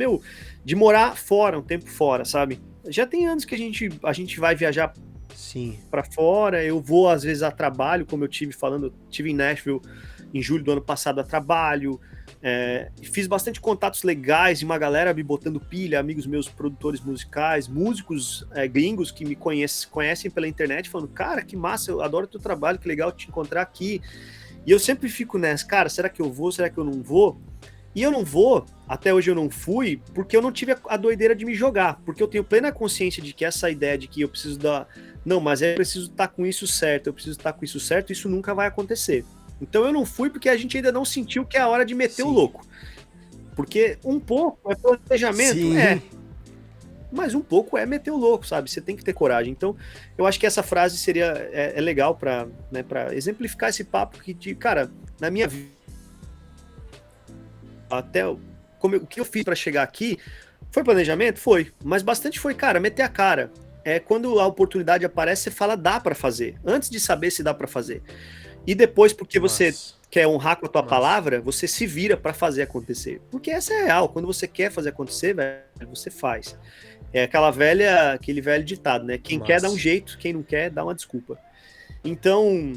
de morar fora, um tempo fora, sabe? Já tem anos que a gente vai viajar para fora. Eu vou, às vezes, a trabalho, como eu tive em Nashville em julho do ano passado a trabalho. Fiz bastante contatos legais de uma galera me botando pilha, amigos meus produtores musicais, músicos gringos que me conhecem pela internet, falando, cara, que massa, eu adoro teu trabalho, que legal te encontrar aqui. E eu sempre fico nessa, cara, será que eu vou, será que eu não vou? E eu não vou, até hoje eu não fui, porque eu não tive a doideira de me jogar, porque eu tenho plena consciência de que essa ideia de que eu preciso não, mas eu preciso estar com isso certo, eu preciso estar com isso certo, isso nunca vai acontecer. Então eu não fui porque a gente ainda não sentiu que é a hora de meter o louco. Porque um pouco é planejamento, mas um pouco é meter o louco, sabe? Você tem que ter coragem. Então eu acho que essa frase seria legal para exemplificar esse papo que, cara, na minha vida, até o que eu fiz para chegar aqui, foi planejamento? Foi. Mas bastante foi, cara, meter a cara. Quando a oportunidade aparece, você fala, dá para fazer. Antes de saber se dá para fazer. E depois, porque você quer honrar com a tua palavra, você se vira para fazer acontecer. Porque essa é real. Quando você quer fazer acontecer, velho, você faz. É aquele velho ditado, né? Quem quer dá um jeito, quem não quer dá uma desculpa. Então,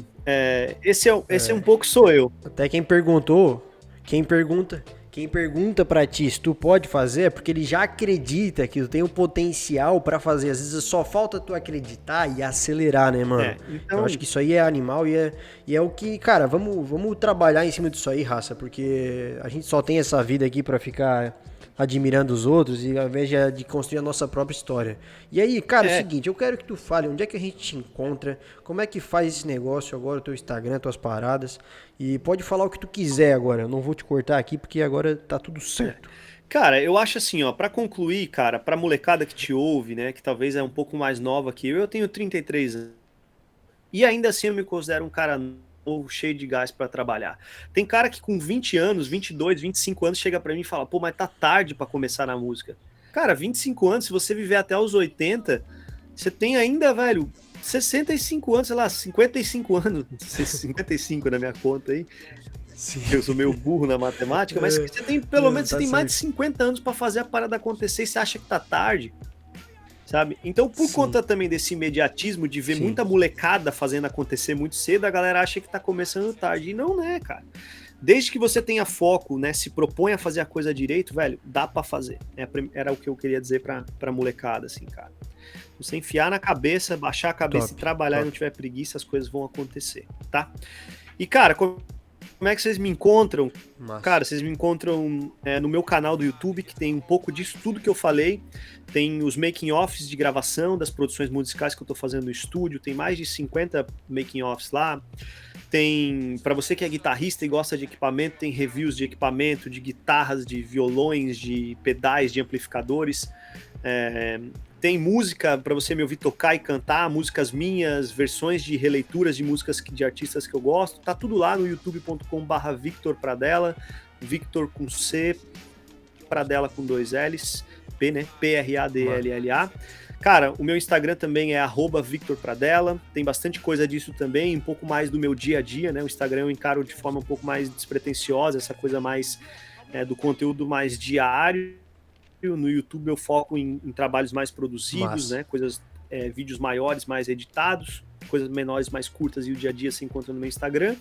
esse é um pouco sou eu. Até quem pergunta pra ti se tu pode fazer é porque ele já acredita que tu tem o potencial pra fazer. Às vezes só falta tu acreditar e acelerar, né, mano? Então... Eu acho que isso aí é animal e é o que, cara, vamos trabalhar em cima disso aí, raça, porque a gente só tem essa vida aqui pra ficar admirando os outros e ao invés de construir a nossa própria história. E aí, cara, é o seguinte, eu quero que tu fale onde é que a gente te encontra, como é que faz esse negócio agora, o teu Instagram, tuas paradas, e pode falar o que tu quiser agora, eu não vou te cortar aqui porque agora tá tudo certo. Cara, eu acho assim, ó, pra concluir, cara, pra molecada que te ouve, né, que talvez é um pouco mais nova que eu tenho 33 anos, e ainda assim eu me considero um cara cheio de gás para trabalhar. Tem cara que com 20 anos, 22, 25 anos chega para mim e fala, pô, mas tá tarde para começar na música. Cara, 25 anos, se você viver até os 80, você tem ainda, velho, 65 anos, sei lá, 55 anos, 55 na minha conta aí. Sim. Eu sou meio burro na matemática, mas você tem, pelo menos, você tem mais de 50 anos para fazer a parada acontecer e você acha que tá tarde, sabe? Então, por conta também desse imediatismo de ver muita molecada fazendo acontecer muito cedo, a galera acha que tá começando tarde. E não, né, cara? Desde que você tenha foco, né, se propõe a fazer a coisa direito, velho, dá pra fazer. Era o que eu queria dizer pra molecada, assim, cara. Você enfiar na cabeça, baixar a cabeça e trabalhar e não tiver preguiça, as coisas vão acontecer, tá? E, cara, como é que vocês me encontram? Massa. Cara, vocês me encontram no meu canal do YouTube, que tem um pouco disso tudo que eu falei. Tem os making-offs de gravação das produções musicais que eu tô fazendo no estúdio. Tem mais de 50 making-offs lá. Tem, para você que é guitarrista e gosta de equipamento, tem reviews de equipamento, de guitarras, de violões, de pedais, de amplificadores. Tem música para você me ouvir tocar e cantar, músicas minhas, versões de releituras de músicas de artistas que eu gosto. Tá tudo lá no youtube.com/Victor Pradella, Victor com C, Pradella com 2 L's, P, né? Pradlla. Cara, o meu Instagram também é @VictorPradella, tem bastante coisa disso também, um pouco mais do meu dia a dia, né? O Instagram eu encaro de forma um pouco mais despretensiosa, essa coisa mais do conteúdo mais diário. No YouTube eu foco em trabalhos mais produzidos, né? Coisas, vídeos maiores, mais editados, coisas menores, mais curtas, e o dia a dia se encontra no meu Instagram.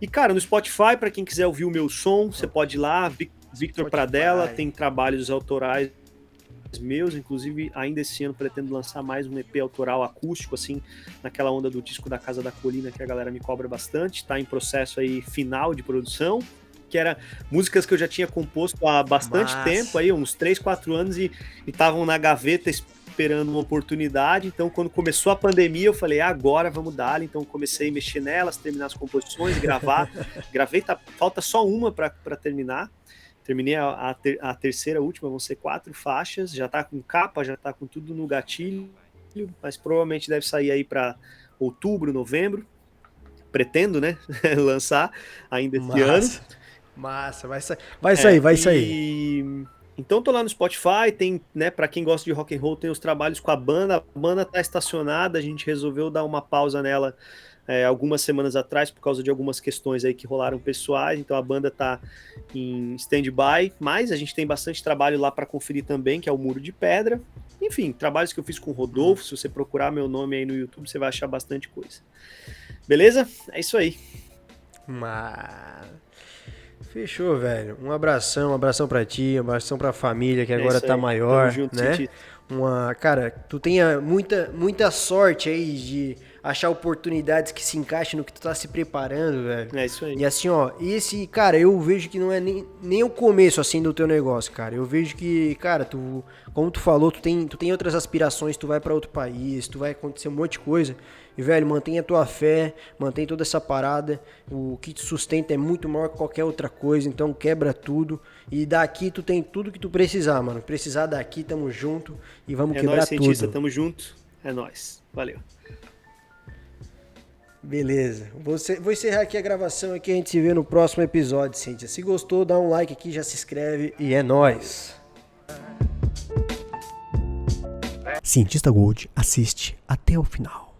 E, cara, no Spotify, para quem quiser ouvir o meu som, você pode ir lá, Victor Pradella, tem trabalhos autorais meus, inclusive ainda esse ano pretendo lançar mais um EP autoral acústico, assim, naquela onda do disco da Casa da Colina, que a galera me cobra bastante, tá em processo aí final de produção, que era músicas que eu já tinha composto há bastante tempo, aí, uns 3, 4 anos, e estavam na gaveta esperando uma oportunidade. Então, quando começou a pandemia, eu falei, agora vamos dar. Então, comecei a mexer nelas, terminar as composições, gravar. Gravei, falta só uma para terminar. Terminei a terceira, última, vão ser 4 faixas, já tá com capa, já tá com tudo no gatilho, mas provavelmente deve sair aí para outubro, novembro. Pretendo, né, lançar ainda esse ano. Massa, vai sair. Então tô lá no Spotify, tem, né, pra quem gosta de rock and roll, tem os trabalhos com a banda tá estacionada, a gente resolveu dar uma pausa nela algumas semanas atrás, por causa de algumas questões aí que rolaram pessoais, então a banda tá em stand-by, mas a gente tem bastante trabalho lá pra conferir também, que é o Muro de Pedra. Enfim, trabalhos que eu fiz com o Rodolfo, se você procurar meu nome aí no YouTube, você vai achar bastante coisa. Beleza? É isso aí. Fechou, velho. Um abração pra ti, um abração pra família que agora tá maior, junto, né? Cara, tu tenha muita sorte aí de achar oportunidades que se encaixem no que tu tá se preparando, velho. É isso aí. E assim, ó, cara, eu vejo que não é nem o começo, assim, do teu negócio, cara. Eu vejo que, cara, como tu falou, tu tem outras aspirações, tu vai pra outro país, tu vai acontecer um monte de coisa. E, velho, mantenha a tua fé, mantém toda essa parada. O que te sustenta é muito maior que qualquer outra coisa, então quebra tudo. E daqui tu tem tudo que tu precisar, mano. Precisar daqui, tamo junto e vamos quebrar nóis, cientista, tudo. Tamo junto, é nóis. Valeu. Beleza. Vou encerrar aqui a gravação aqui, a gente se vê no próximo episódio, cientista. Se gostou, dá um like aqui, já se inscreve e é nóis. Cientista Gold assiste até o final.